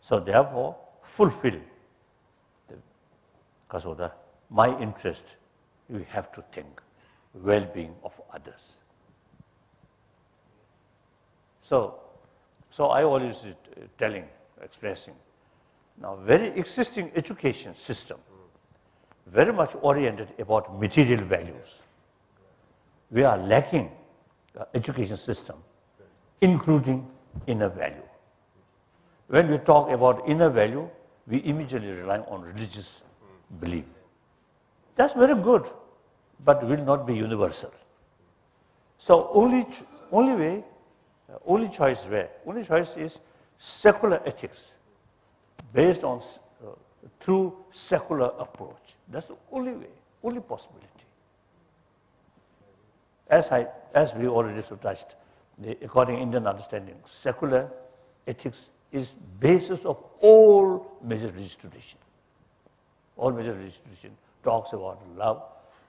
So therefore, fulfill my interest, we have to think well-being of others. So I always expressing, now very existing education system, very much oriented about material values. We are lacking education system, including inner value. When we talk about inner value, we immediately rely on religious belief. That's very good, but will not be universal. So only choice is secular ethics, based on through secular approach. That's the only way, only possibility. As we already touched, according to Indian understanding, secular ethics is basis of all major religious tradition. All major religious tradition talks about love,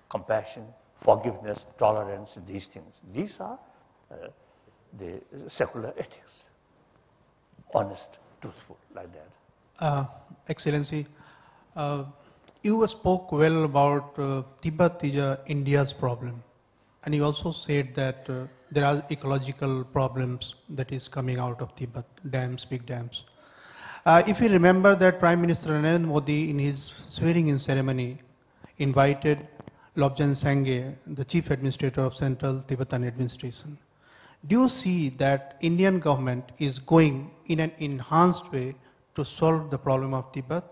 compassion, forgiveness, tolerance, these things. These are the secular ethics. Honest, truthful, like that. Excellency, you spoke well about Tibet is India's problem. And you also said that there are ecological problems that is coming out of Tibet, dams, big dams. If you remember that Prime Minister Narendra Modi in his swearing-in ceremony invited Lobsang Sangye, the Chief Administrator of Central Tibetan Administration. Do you see that Indian government is going in an enhanced way to solve the problem of Tibet?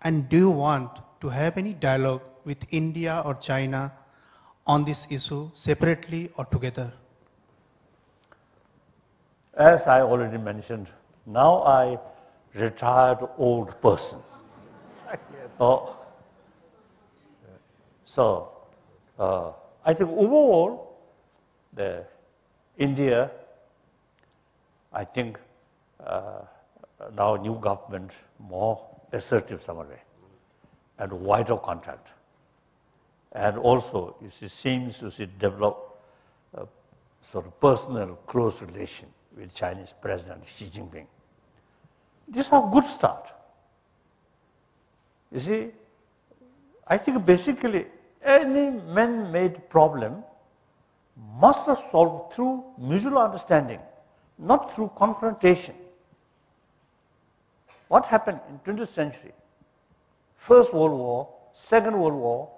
And do you want to have any dialogue with India or China on this issue separately or together? As I already mentioned, now I retired old person. Yes. So I think overall, India, I think now new government more assertive somewhere and wider contact. And also, seems to develop a sort of personal, close relation with Chinese President Xi Jinping. This is a good start. You see, I think basically any man-made problem must be solved through mutual understanding, not through confrontation. What happened in 20th century? First World War, Second World War,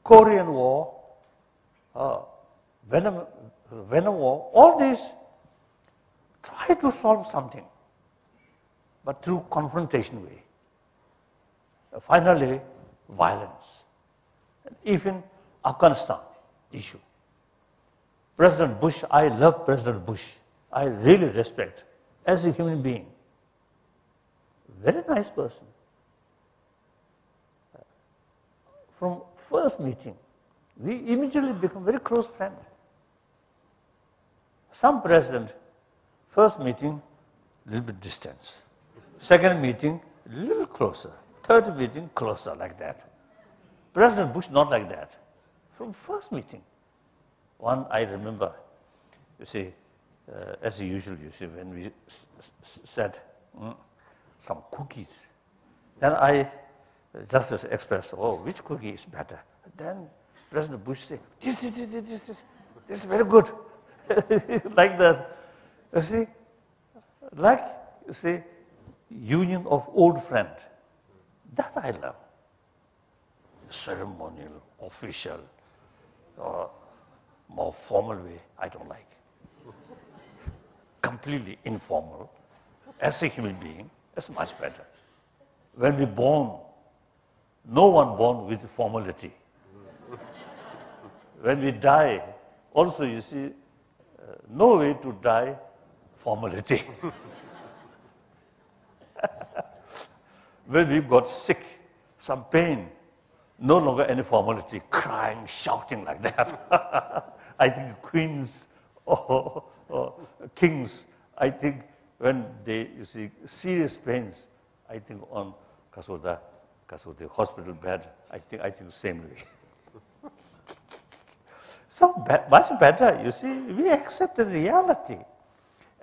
Korean War, Vietnam War, all these try to solve something, but through confrontation way. Finally, violence. And even Afghanistan issue. President Bush, I love President Bush. I really respect as a human being. Very nice person. From first meeting, we immediately become very close friends. Some president, first meeting, a little bit distance. Second meeting, a little closer. Third meeting, closer, like that. President Bush, not like that. From first meeting. One, I remember, you see, as usual, you see, when we said some cookies, then I just expressed, oh, which cookie is better? Then President Bush said, this is very good. Like that. You see, like, you see, union of old friend. That I love. Ceremonial, official, more formal way, I don't like. Completely informal. As a human being, it's much better. When we're born, no one born with formality. When we die, also you see, no way to die formality. When we got sick, some pain, no longer any formality, crying, shouting like that. I think queens or kings, I think when they, you see, serious pains, I think on the hospital bed, I think the same way. So much better, you see, we accept the reality.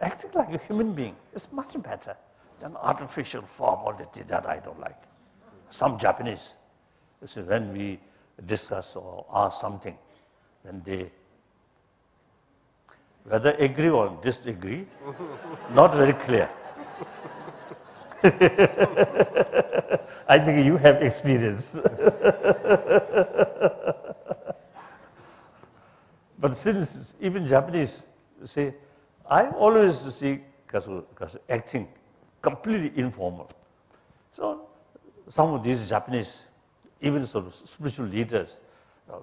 Acting like a human being is much better. an artificial formality that I don't like. Some Japanese, so when we discuss or ask something, then they, whether agree or disagree, not very clear. I think you have experience. But since even Japanese say, I always see Kazu acting completely informal. So some of these Japanese, even sort of spiritual leaders,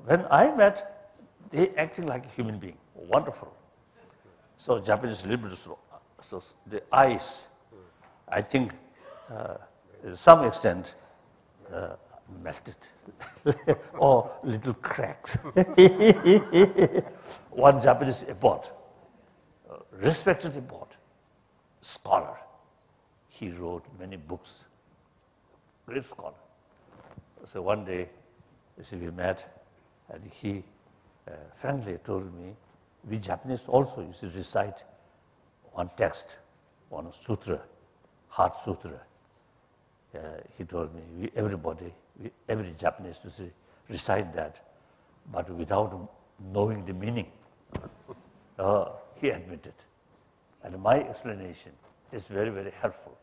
when I met, they acting like a human being, wonderful. So Japanese liberals, so the eyes, I think, to some extent, melted, or little cracks. One Japanese abbot, respected abbot, scholar. He wrote many books, great scholar. So one day, we met, and he frankly told me, we Japanese also used to recite one text, one sutra, heart sutra. He told me, every Japanese used to recite that, but without knowing the meaning. He admitted. And my explanation is very, very helpful.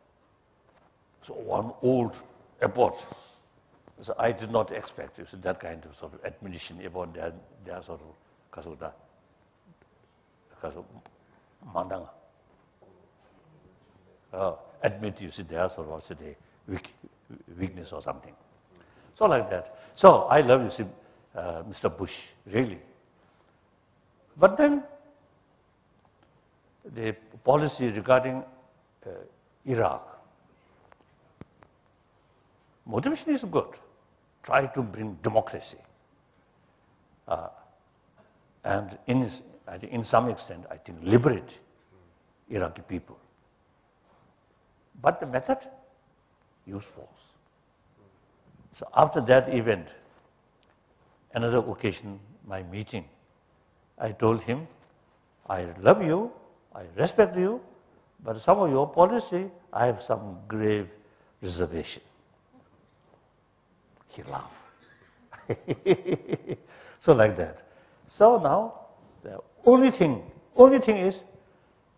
So one old abbot, so I did not expect that kind of sort of admonition about their sort of mandanga. Admit their sort of weakness or something. So like that. So I love Mr. Bush, really. But then the policy regarding Iraq, motivation is good. Try to bring democracy. And in some extent, I think, liberate Iraqi people. But the method, use force. So after that event, another occasion, my meeting, I told him, I love you, I respect you, but some of your policy, I have some grave reservation. He laughed. So like that. So now, the only thing is,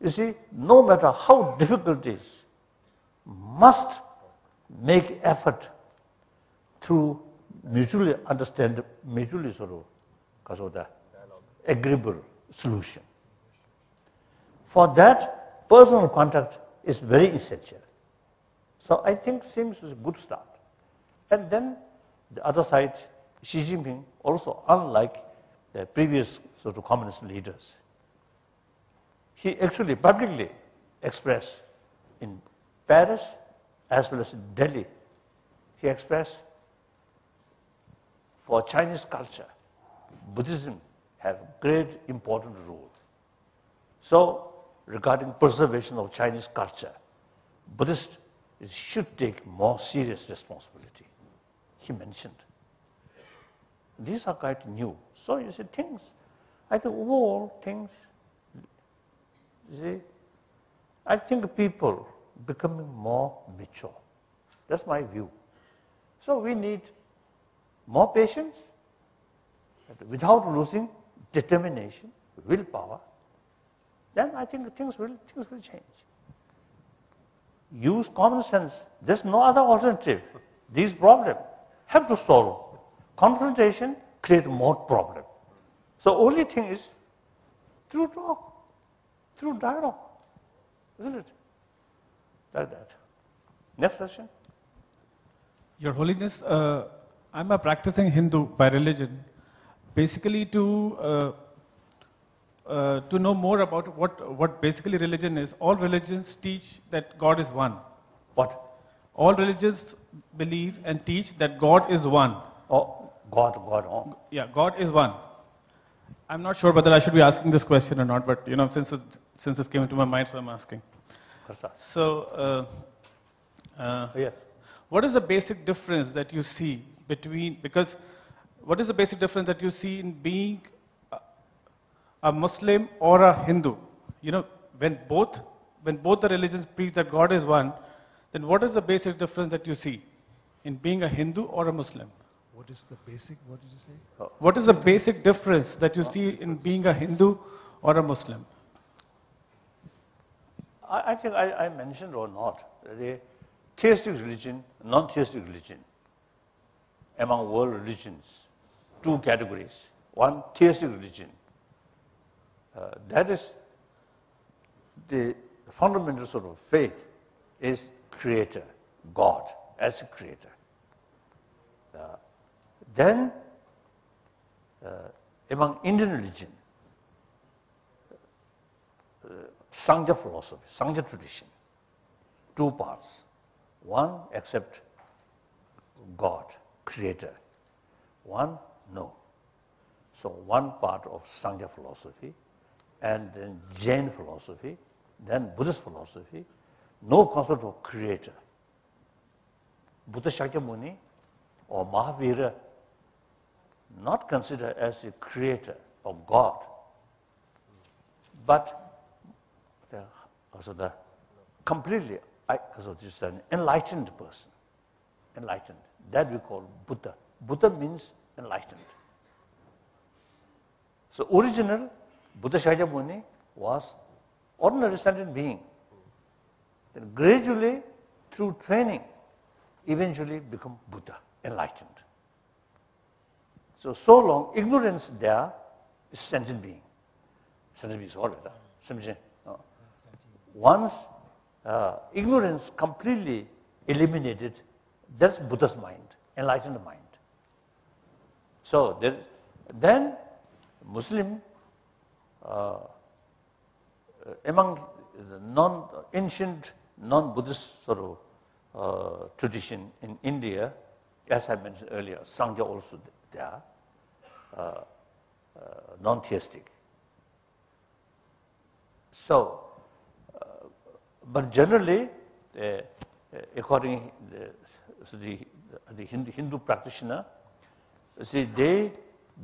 you see, no matter how difficult it is, must make effort through mutually understand, mutually sort of agreeable solution. For that, personal contact is very essential. So I think seems a good start. And then the other side, Xi Jinping, also unlike the previous sort of communist leaders, he actually publicly expressed in Paris as well as in Delhi, he expressed for Chinese culture, Buddhism have great important role. So regarding preservation of Chinese culture, Buddhists should take more serious responsibility. He mentioned. These are quite new. So you see things, I think overall things, you see, I think people becoming more mature. That's my view. So we need more patience without losing determination, willpower. Then I think things will change. Use common sense. There's no other alternative. These problems have to solve. Confrontation creates more problem. So only thing is through talk, through dialogue, isn't it? Like that. Next question. Your Holiness, I'm a practicing Hindu by religion, basically to know more about what basically religion is. All religions teach that God is one. What? All religions believe and teach that God is one. Oh, God. Oh. Yeah, God is one. I'm not sure whether I should be asking this question or not, but since it came into my mind, so I'm asking. So, yes. What is the basic difference that you see what is the basic difference that you see in being a Muslim or a Hindu? When both the religions preach that God is one, then what is the basic difference that you see in being a Hindu or a Muslim? What is the basic, what did you say? What is the basic difference that you see in being a Hindu or a Muslim? I think I mentioned or not, the theistic religion, non-theistic religion, among world religions, two categories. One, theistic religion. That is the fundamental sort of faith is creator, God as a creator. Then, among Indian religion, Sangha philosophy, Sangha tradition, two parts. One, accept God, creator. One, no. So one part of Sangha philosophy, and then Jain philosophy, then Buddhist philosophy, no concept of creator. Buddha Shakyamuni or Mahavira not considered as a creator of God, but the completely, this is an enlightened person, enlightened. That we call Buddha. Buddha means enlightened. So original Buddha Shakyamuni was ordinary sentient being. Then gradually, through training, eventually become Buddha, enlightened. So long, ignorance there is sentient being. Sentient being is all right. Once ignorance completely eliminated, that's Buddha's mind, enlightened mind. So then Muslim, among the ancient non-Buddhist sort of tradition in India, as I mentioned earlier, Sangha also there, non-theistic. So, but generally, according to the Hindu practitioner, see, they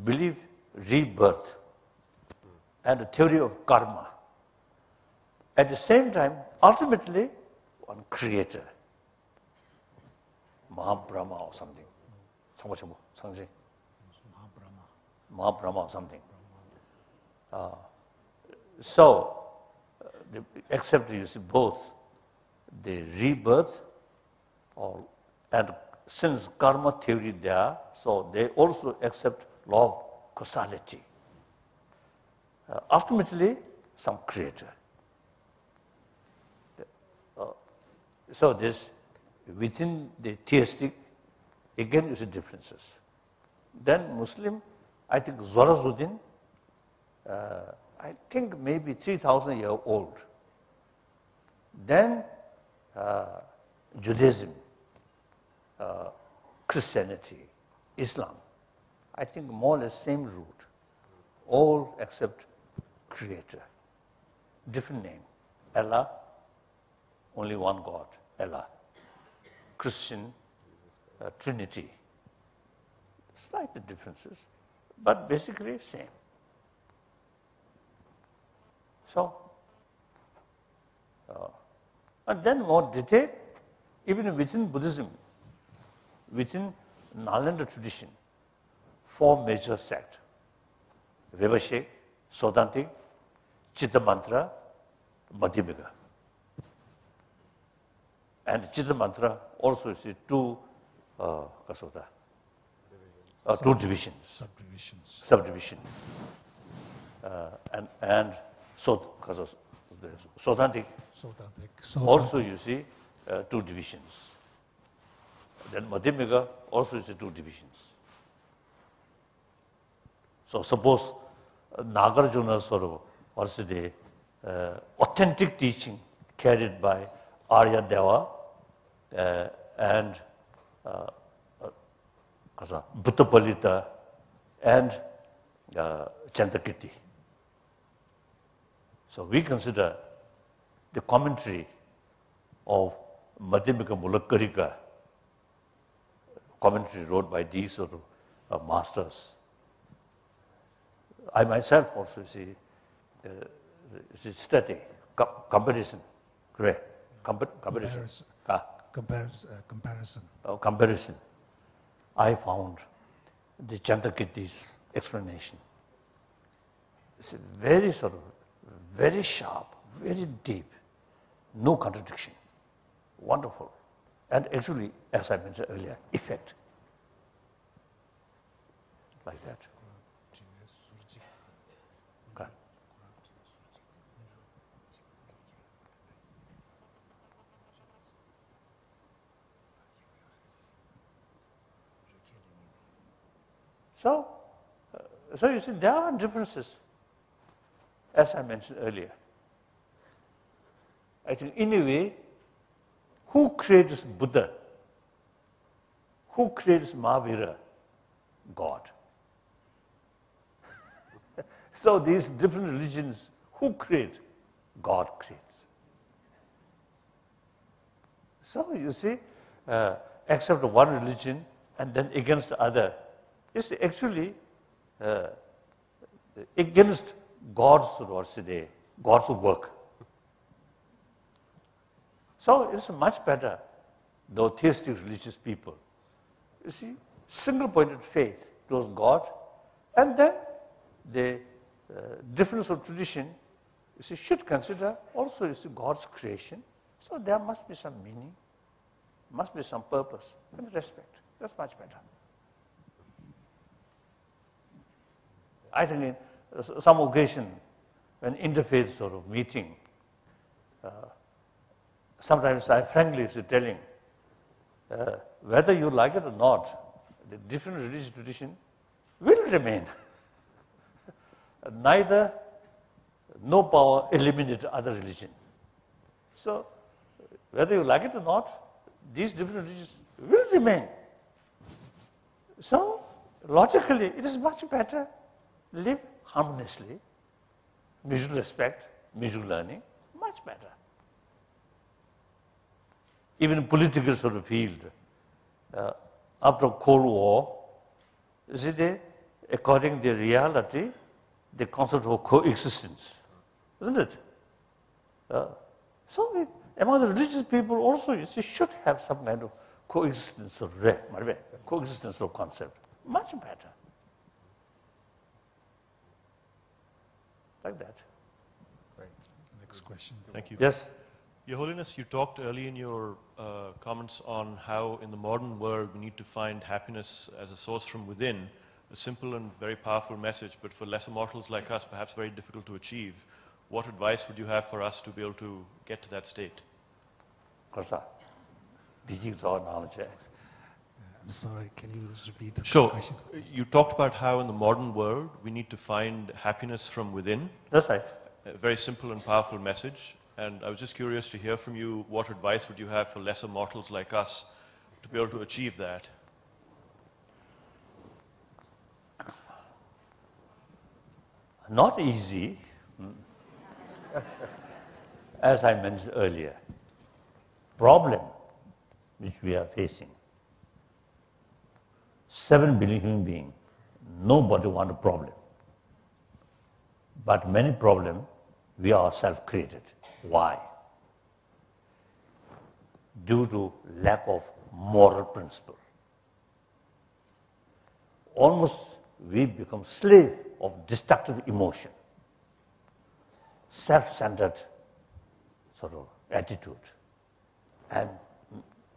believe rebirth and the theory of karma. At the same time, ultimately, one creator, Mahabrahma or something. Mahabrahma or something. So, except you see both the rebirth and since karma theory there, so they also accept law of causality. Ultimately, some creator. So this within the theistic, again you see differences. Then Muslim, I think Zoroastrian, I think maybe 3,000 years old. Then Judaism, Christianity, Islam, I think more or less same root, all except creator. Different name, Allah, only one God, Allah. Christian, Trinity. Slight differences, but basically same. So, and then more detail, even within Buddhism, within Nalanda tradition, four major sects: Vivashik, Sodantik, Chitta Mantra, Madhyamika. And Chitta Mantra also is two two divisions. Subdivisions. And so, Sodantik also you see two divisions. Then Madhyamika also is two divisions. So suppose Nagarjuna sort of also the authentic teaching carried by Arya Deva and Bhuttapalita and Chandakirti. So we consider the commentary of Madhyamika Mulakkarika, commentary wrote by these sort of masters. I myself also see study, comparison, correct? Comparison. comparison. Comparison, I found the Chandrakirti's explanation. It's very sort of, very sharp, very deep, no contradiction, wonderful. And actually, as I mentioned earlier, effect, like that. Okay. So you see, there are differences, as I mentioned earlier. I think in a way, who creates Buddha? Who creates Mahavira? God. So these different religions, who create? God creates. So you see, except one religion and then against the other, it's actually against God's God's work. So it's much better, though theistic religious people. You see, single-pointed faith towards God, and then the difference of tradition, you see, should consider also, you see, God's creation. So there must be some meaning, must be some purpose and respect. That's much better. I think in some occasion, when interfaith sort of meeting, sometimes I frankly is telling, whether you like it or not, the different religious tradition will remain. Neither, no power eliminate other religion. So, whether you like it or not, these different religions will remain. So, logically, it is much better live harmoniously, mutual respect, mutual learning, much better. Even in political sort of field, after Cold War, is it according to the reality, the concept of coexistence, isn't it? So among the religious people also, you see, should have some kind of coexistence of coexistence of concept, much better. Like that. Right. Next question. Thank you. Yes. Your Holiness, you talked early in your comments on how in the modern world we need to find happiness as a source from within, a simple and very powerful message, but for lesser mortals like us, perhaps very difficult to achieve. What advice would you have for us to be able to get to that state? Kosa, teachings or knowledge. I'm sorry, can you repeat the Sure. question? You talked about how in the modern world we need to find happiness from within. That's right. A very simple and powerful message. And I was just curious to hear from you, what advice would you have for lesser mortals like us to be able to achieve that? Not easy, as I mentioned earlier. Problem which we are facing. 7 billion human beings, nobody wants a problem. But many problems we ourselves created. Why? Due to lack of moral principle. Almost we become slave of destructive emotion, self-centered sort of attitude. And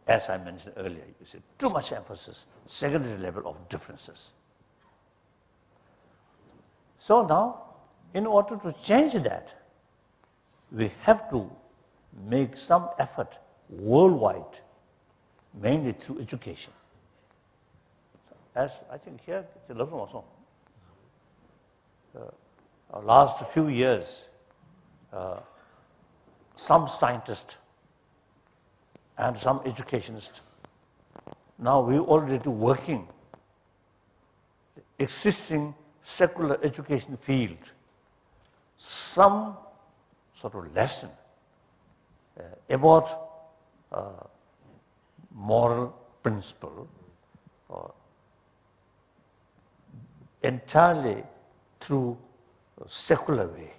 as I mentioned earlier, you see, too much emphasis, secondary level of differences. So now, in order to change that, we have to make some effort worldwide, mainly through education. As I think here, last few years, some scientists and some educationists, now we already working existing secular education field, some sort of lesson about moral principle entirely through a secular way.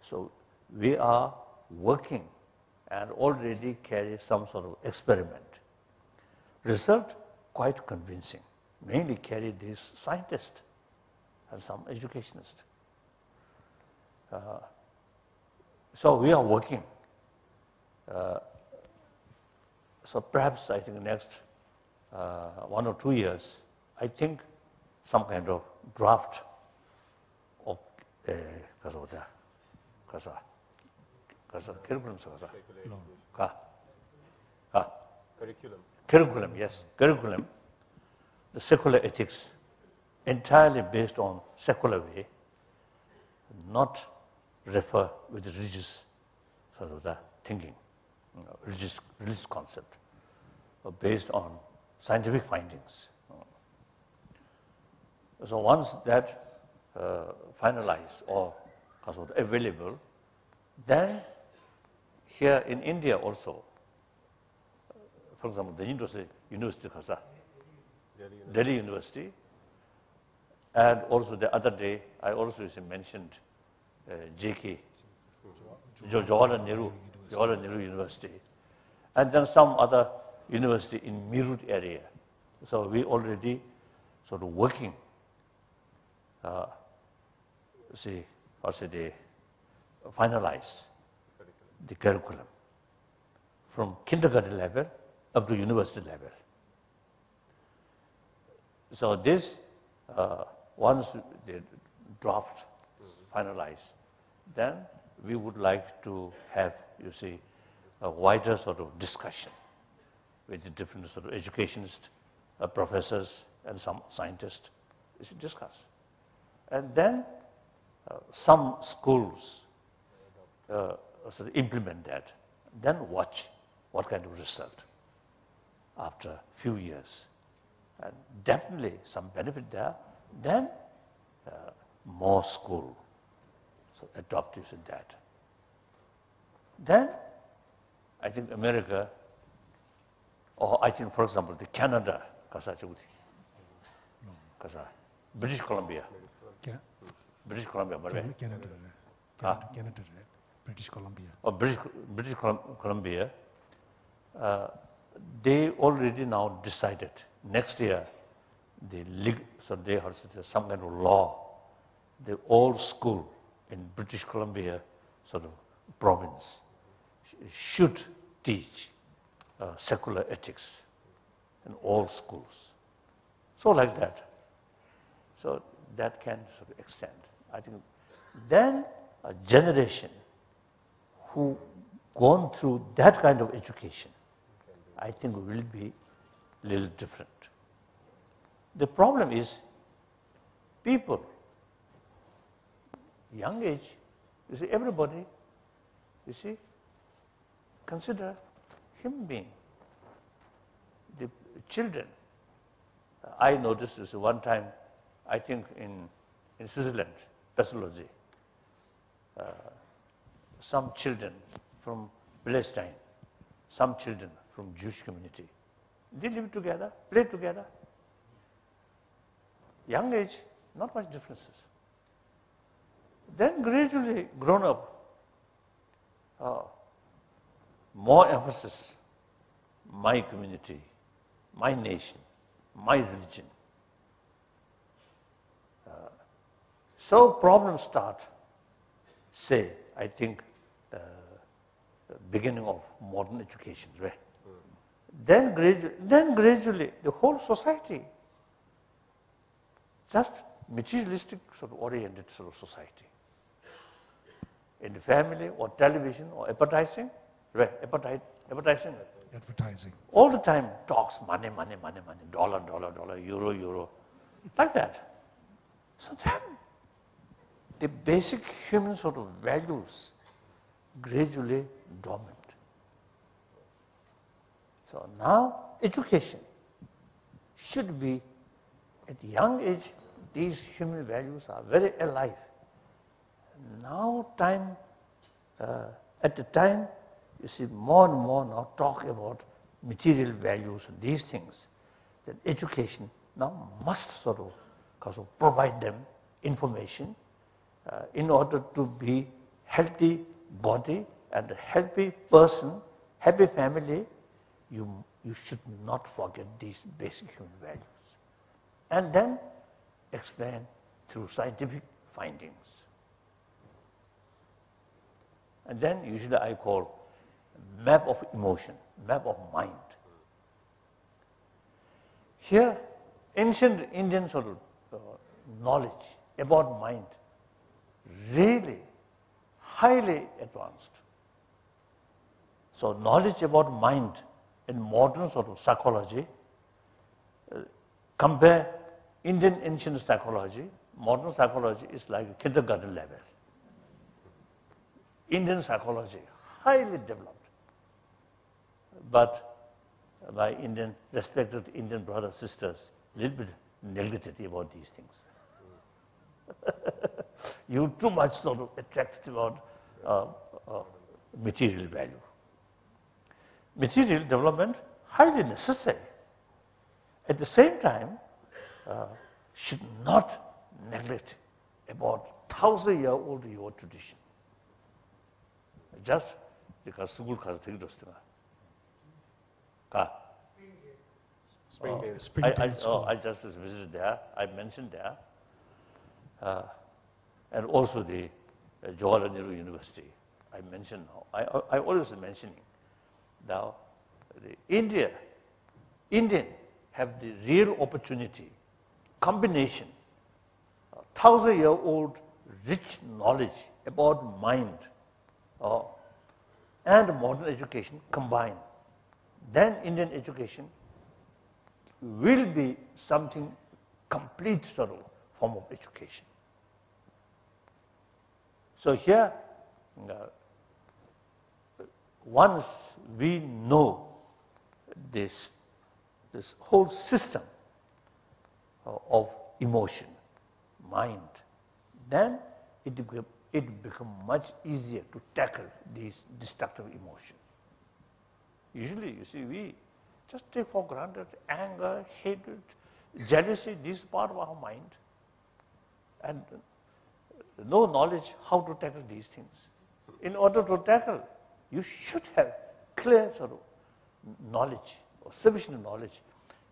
So we are working and already carry some sort of experiment. Result quite convincing. Mainly carry these scientists and some educationists. So we are working. So perhaps I think next 1 or 2 years, I think some kind of draft of curriculum, the secular ethics, entirely based on secular way, not refer with religious sort of the thinking, religious concept, but based on scientific findings. So once that finalized or available, then here in India also, for example, the University Khasa, Delhi University, and also the other day I also mentioned JK, Jawaharlal Nehru University, and then some other university in Meerut area. So we already sort of working, they finalize the curriculum from kindergarten level up to university level. So this, once the draft finalized, then we would like to have, a wider sort of discussion with the different sort of educationists, professors, and some scientists. We should discuss. And then some schools sort of implement that, then watch what kind of result after a few years. And definitely some benefit there, then more school, so adopt using that. Then I think America, or I think, for example, the Canada, British Columbia. British Columbia, Canada, British Columbia. Or British Columbia, they already now decided next year, so they have some kind of law. The all school in British Columbia sort of province should teach secular ethics in all schools. So like that. So that can sort of extend. I think then a generation who gone through that kind of education, I think will be a little different. The problem is people, young age, everybody, consider human being. The children, I noticed this one time, I think in Switzerland, pathology, some children from Palestine, some children from Jewish community, they live together, play together. Young age, not much differences. Then gradually grown up, more emphasis, my community, my nation, my religion. So problems start, say, I think, the beginning of modern education, right? Then gradually, the whole society, just materialistic sort of oriented sort of society. In the family or television or advertising, right? Advertising. All the time talks money, dollar, euro, like that. So then, the basic human sort of values gradually dormant. So now education should be, at young age, these human values are very alive. Now at the time, more and more now talk about material values and these things. That education now must sort of provide them information in order to be healthy body and a healthy person, happy family, you should not forget these basic human values. And then explain through scientific findings. And then usually I call map of emotion, map of mind. Here, ancient Indian sort of knowledge about mind really highly advanced. So knowledge about mind in modern sort of psychology, compare Indian ancient psychology, modern psychology is like a kindergarten level. Indian psychology, highly developed. But my respected Indian brothers, sisters, a little bit negative about these things. You too much sort of attracted about material value. Material development, highly necessary. At the same time, should not neglect about 1,000-year-old your tradition. Just because school has figured us to I just visited there. I mentioned there, and also the Jawaharlal Nehru University. I mentioned now. I always mentioning now. The Indian have the real opportunity, combination, 1,000-year-old rich knowledge about mind and modern education combined. Then Indian education will be something complete sort of form of education. So here, once we know this whole system of emotion, mind, then it becomes much easier to tackle these destructive emotions. Usually, you see, we just take for granted anger, hatred, jealousy, this part of our mind, and no knowledge how to tackle these things. In order to tackle, you should have clear sort of knowledge or sufficient knowledge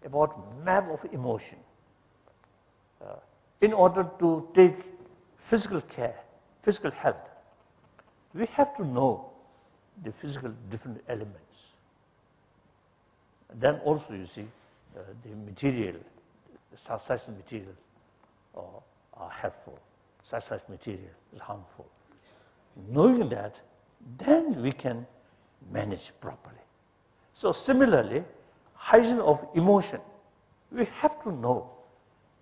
about map of emotion. In order to take physical care, physical health, we have to know the physical different elements. Then also you see the material, such material are helpful, such material is harmful. Knowing that, then we can manage properly. So similarly, hygiene of emotion, we have to know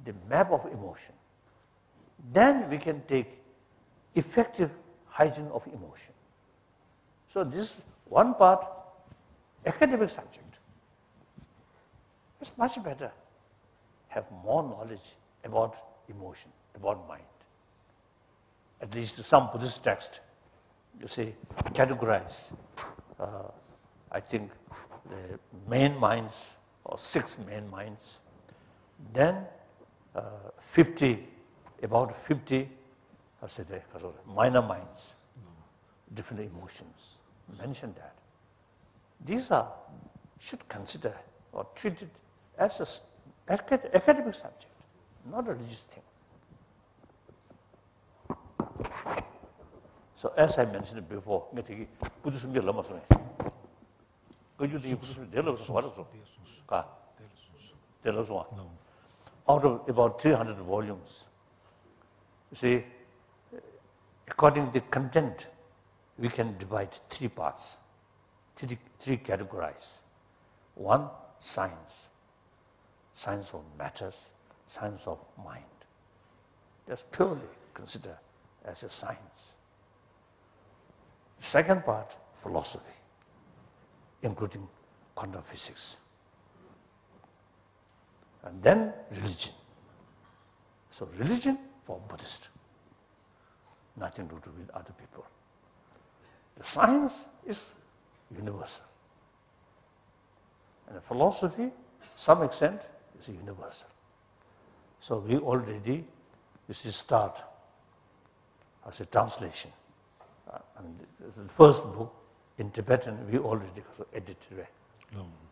the map of emotion. Then we can take effective hygiene of emotion. So this one part, academic subject. It's much better have more knowledge about emotion, about mind. At least some Buddhist text, you say, categorize, I think, the main minds, or 6 main minds. Then about 50, minor minds, different emotions. Mention that. These should consider or treat it as an academic subject, not a religious thing. So as I mentioned before, Buddhism is Lama. Out of about 300 volumes, you see, according to the content, we can divide 3 parts, 3 categories. One, science. Science of matters, science of mind. That's purely considered as a science. The second part, philosophy, including quantum physics. And then religion. So religion for Buddhist, nothing to do with other people. The science is universal. And the philosophy, some extent, is universal. So we already, start as a translation I mean, the first book in Tibetan, we already edited.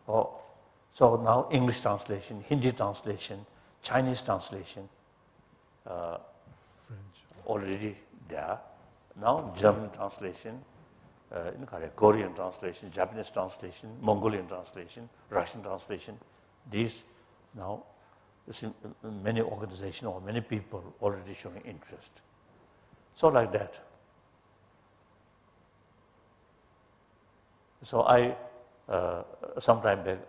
Oh, so now English translation, Hindi translation, Chinese translation, already there. Now German translation, Korean translation, Japanese translation, Mongolian translation, Russian translation. These now, many organizations or many people already showing interest. So like that. So I, sometime back,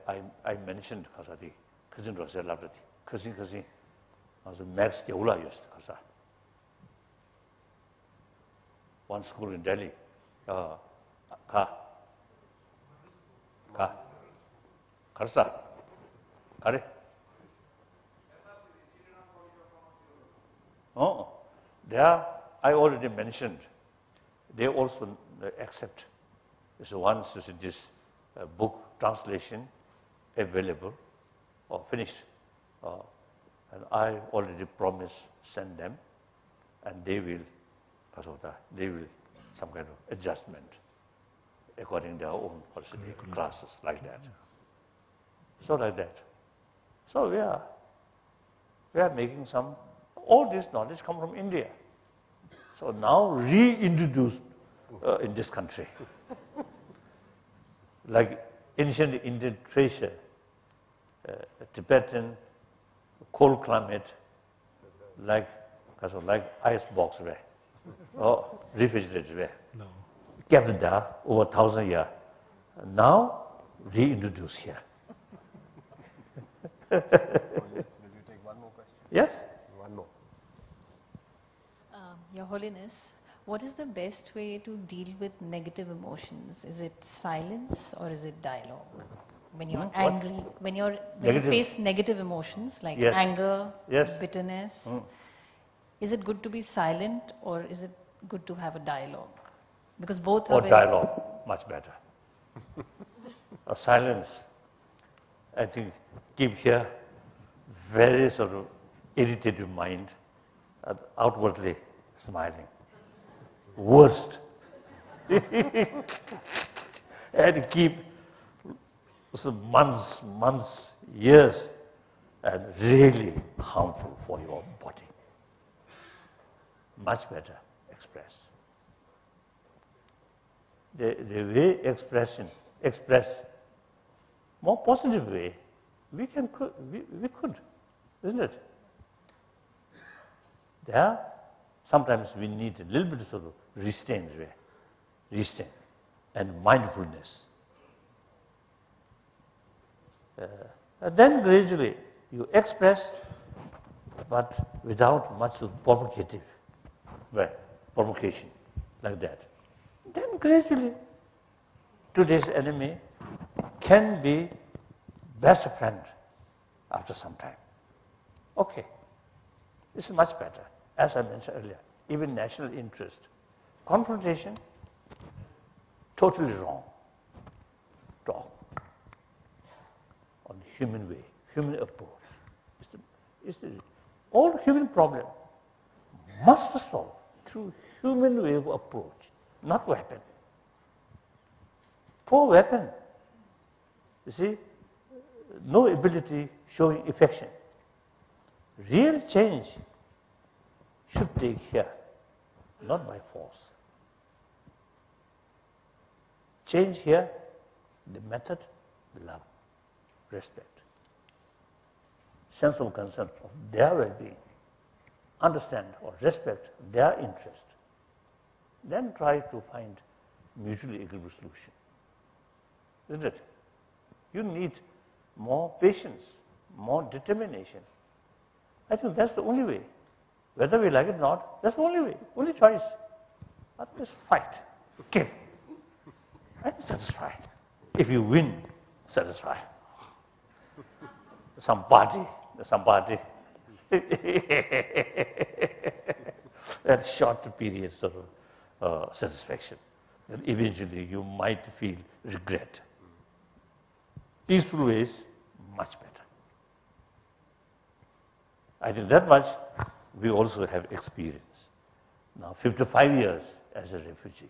I mentioned Khazadi, Khazin Rosel Labdati, Khazin, as a Max Deula used Khaza. One school in Delhi, Kharsa, Kare. Oh, there I already mentioned, they also accept. So once this book translation available or finished, and I already promised send them, and they will some kind of adjustment according to their own classes like that. So like that. So we are making some. All this knowledge come from India. So now reintroduced in this country. Like ancient Indian treasure, Tibetan, cold climate, like ice box way, or refrigerator way. No. Kept there over 1,000 years. Now reintroduced here. Will you take one more question? Yes. One more. Your Holiness, what is the best way to deal with negative emotions? Is it silence or is it dialogue? When you're angry, when you face negative emotions like anger, bitterness, is it good to be silent or is it good to have a dialogue? Because both are dialogue, much better. A silence, I think, keep here very sort of irritated mind, outwardly smiling. Worst. And keep months, years, and really harmful for your body. Much better express. The way express more positive way, we could, isn't it? There, sometimes we need a little bit of sort of restraint and mindfulness. And then gradually you express, but without much of provocation, like that. Then gradually, today's enemy can be best friend after some time. Okay, this is much better. As I mentioned earlier, even national interest. Confrontation, totally wrong. Talk on the human way, human approach. All human problem must be solved through human way of approach, not weapon. For weapon, you see, no ability showing affection. Real change should take here, not by force. Change here, the method, love, respect, sense of concern of their well-being, understand or respect their interest. Then try to find mutually agreeable solution. Isn't it? You need more patience, more determination. I think that's the only way. Whether we like it or not, that's the only way, only choice. Otherwise, fight, kill, and satisfy. If you win, satisfy. Some party. That short period of satisfaction. And eventually you might feel regret. Peaceful ways, much better. I think that much we also have experience. now 55 years as a refugee.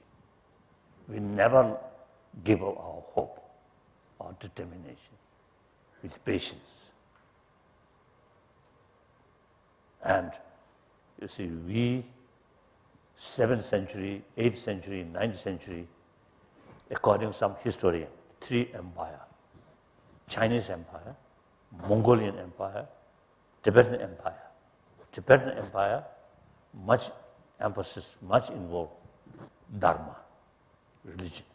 We never give up our hope, our determination, with patience. And you see, we, 7th century, 8th century, 9th century, according to some historian, 3 empires: Chinese Empire, Mongolian Empire, Tibetan Empire. Tibetan Empire, much emphasis, much involved Dharma, religion.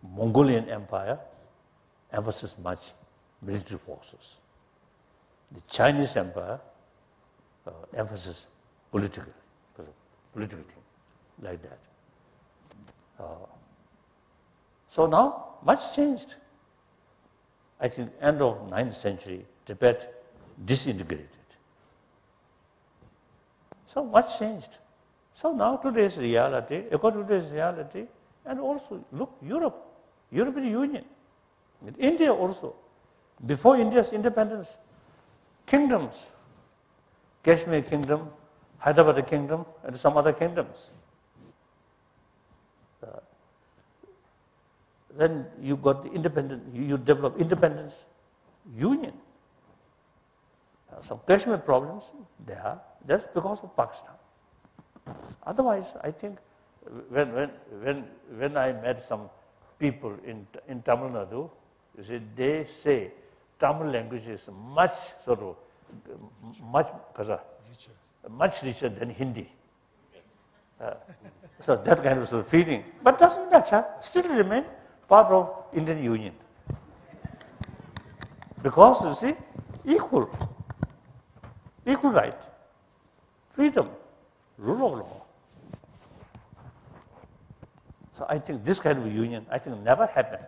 Mongolian Empire, emphasis much military forces. The Chinese Empire, emphasis political thing, like that. So now, much changed. I think end of 9th century, Tibet disintegrated. So much changed. So now today's reality, according to today's reality, and also look, European Union, India also. Before India's independence, kingdoms, Kashmir kingdom, Hyderabad kingdom, and some other kingdoms. Then you got the independent, you develop independence, union. Some Kashmir problems, that's because of Pakistan. Otherwise, I think when I met some people in Tamil Nadu, you see, they say Tamil language is much richer than Hindi. So that kind of feeling, but doesn't matter. Still remain part of Indian Union, because you see, equal right, freedom, rule of law. So I think this kind of union, I think, never happened.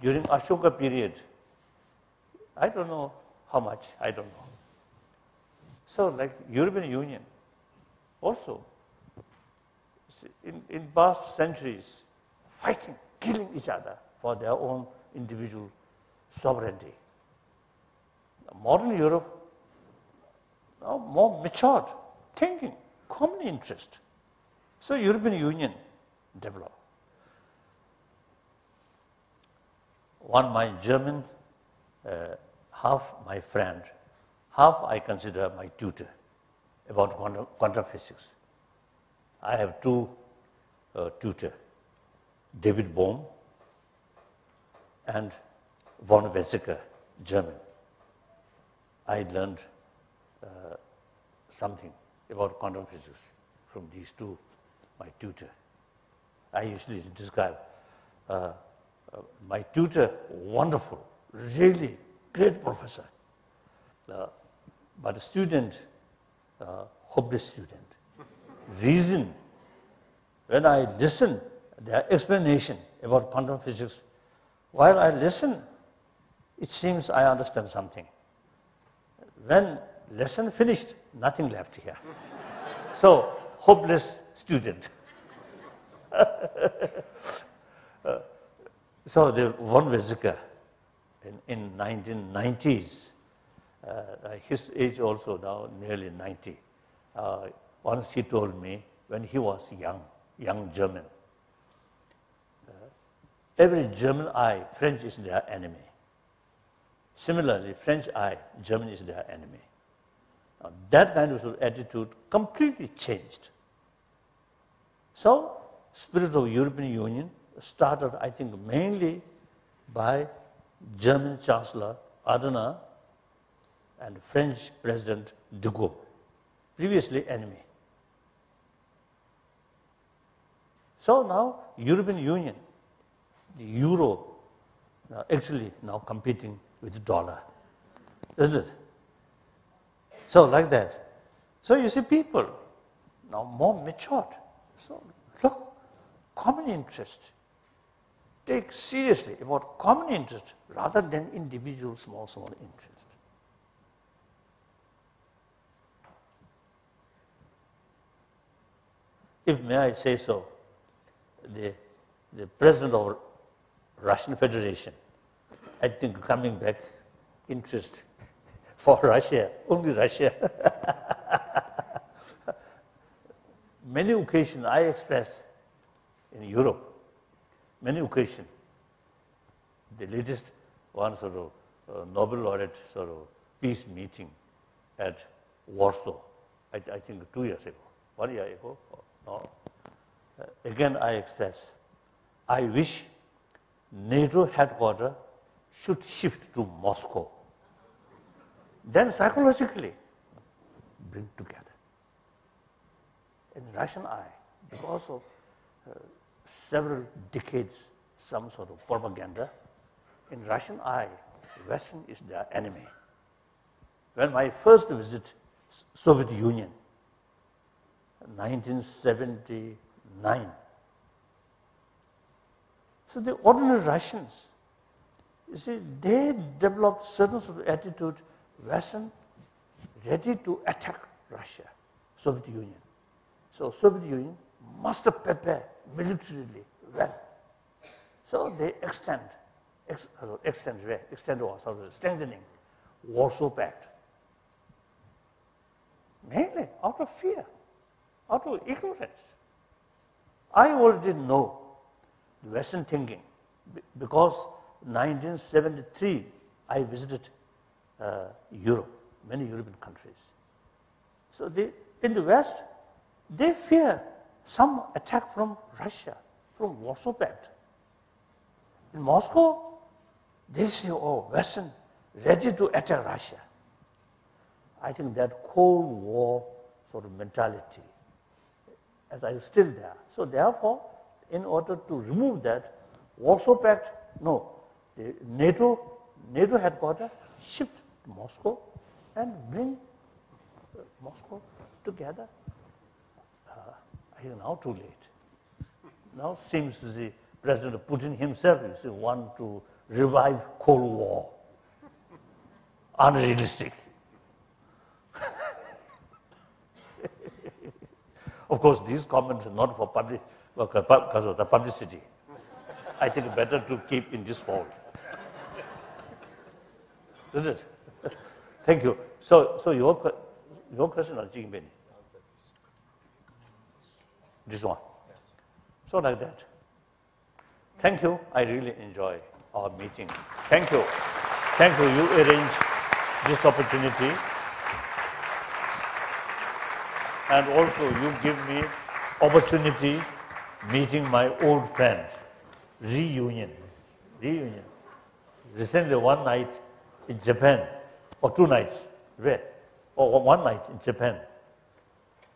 During Ashoka period, I don't know how much, I don't know. So like European Union, also, in past centuries, fighting, killing each other for their own individual sovereignty. Modern Europe, now more matured, thinking, common interest. So European Union developed. One, my German, half my friend, half I consider my tutor about quantum physics. I have 2 tutors, David Bohm and von Weizsäcker, German. I learned something about quantum physics from these 2, my tutor. I usually describe my tutor, wonderful, really great professor, but a student, hopeless student. Reason, when I listen their explanation about quantum physics, while I listen, it seems I understand something. When lesson finished, nothing left here. So, hopeless student. So the von Weizsäcker in 1990s, his age also now nearly 90. Once he told me when he was young German, every German eye, French is their enemy. Similarly, French eye, German is their enemy. Now, that kind of attitude completely changed. So, spirit of European Union started, I think, mainly by German Chancellor Adenauer and French President de Gaulle, previously enemy. So now, European Union, the euro, actually now competing with the dollar, isn't it? So like that. So you see people now more matured. So look, common interest. Take seriously about common interest rather than individual small interest. If may I say so, the president of Russian Federation, I think coming back interest for Russia, only Russia. many occasions I express in Europe, many occasions, the latest one sort of Nobel laureate sort of peace meeting at Warsaw, I think 2 years ago, 1 year ago. No. Again, I express, I wish NATO headquarters should shift to Moscow. Then psychologically bring together. In Russian eye, because of several decades, some sort of propaganda, in Russian eye, Western is their enemy. When I first visit Soviet Union, 1979, so the ordinary Russians, you see, they developed certain sort of attitude, Western, ready to attack Russia, Soviet Union. So Soviet Union must prepare militarily well. So they strengthening Warsaw Pact. Mainly out of fear, out of ignorance. I already know the Western thinking because 1973 I visited Europe, many European countries. So in the West, they fear some attack from Russia, from Warsaw Pact. In Moscow, they say, oh, Western ready to attack Russia. I think that Cold War sort of mentality is still there. So therefore, in order to remove that, Warsaw Pact, no, the NATO headquarters shift to Moscow and bring Moscow together. I think now too late. Now seems the President Putin himself is want to revive Cold War. Unrealistic. Of course, these comments are not for public, because of the publicity. I think better to keep in this fold. Isn't it? Thank you. So your question on Jingbin. This one. So like that. Thank you. I really enjoy our meeting. Thank you. Thank you. You arranged this opportunity. And also you give me opportunity meeting my old friend. Reunion. Recently one night in Japan, or 2 nights, or 1 night in Japan.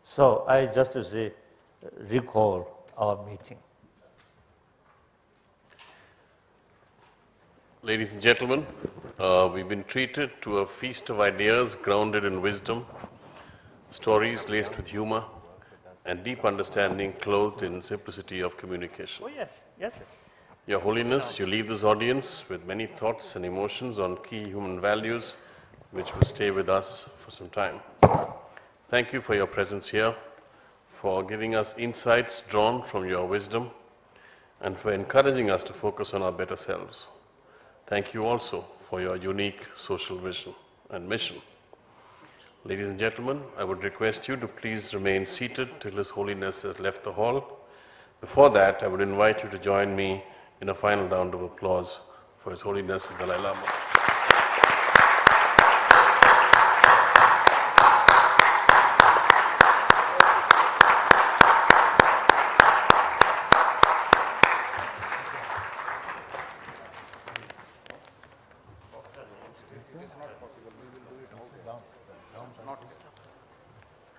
So I just to say, recall our meeting. Ladies and gentlemen, we've been treated to a feast of ideas grounded in wisdom, stories laced with humor, and deep understanding clothed in simplicity of communication. Oh yes, yes. Your Holiness, you leave this audience with many thoughts and emotions on key human values which will stay with us for some time. Thank you for your presence here, for giving us insights drawn from your wisdom, and for encouraging us to focus on our better selves. Thank you also for your unique social vision and mission. Ladies and gentlemen, I would request you to please remain seated till His Holiness has left the hall. Before that, I would invite you to join me in a final round of applause for His Holiness the Dalai Lama.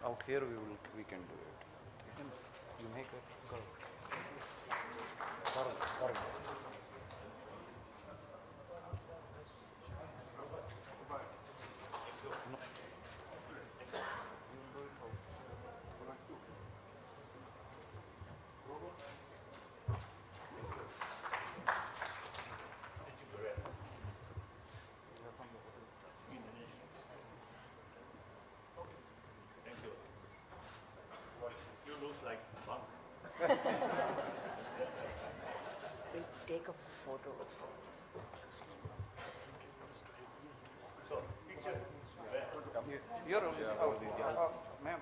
Out here we can do it. You make it go. We'll take a photo. So, picture. You're ma'am.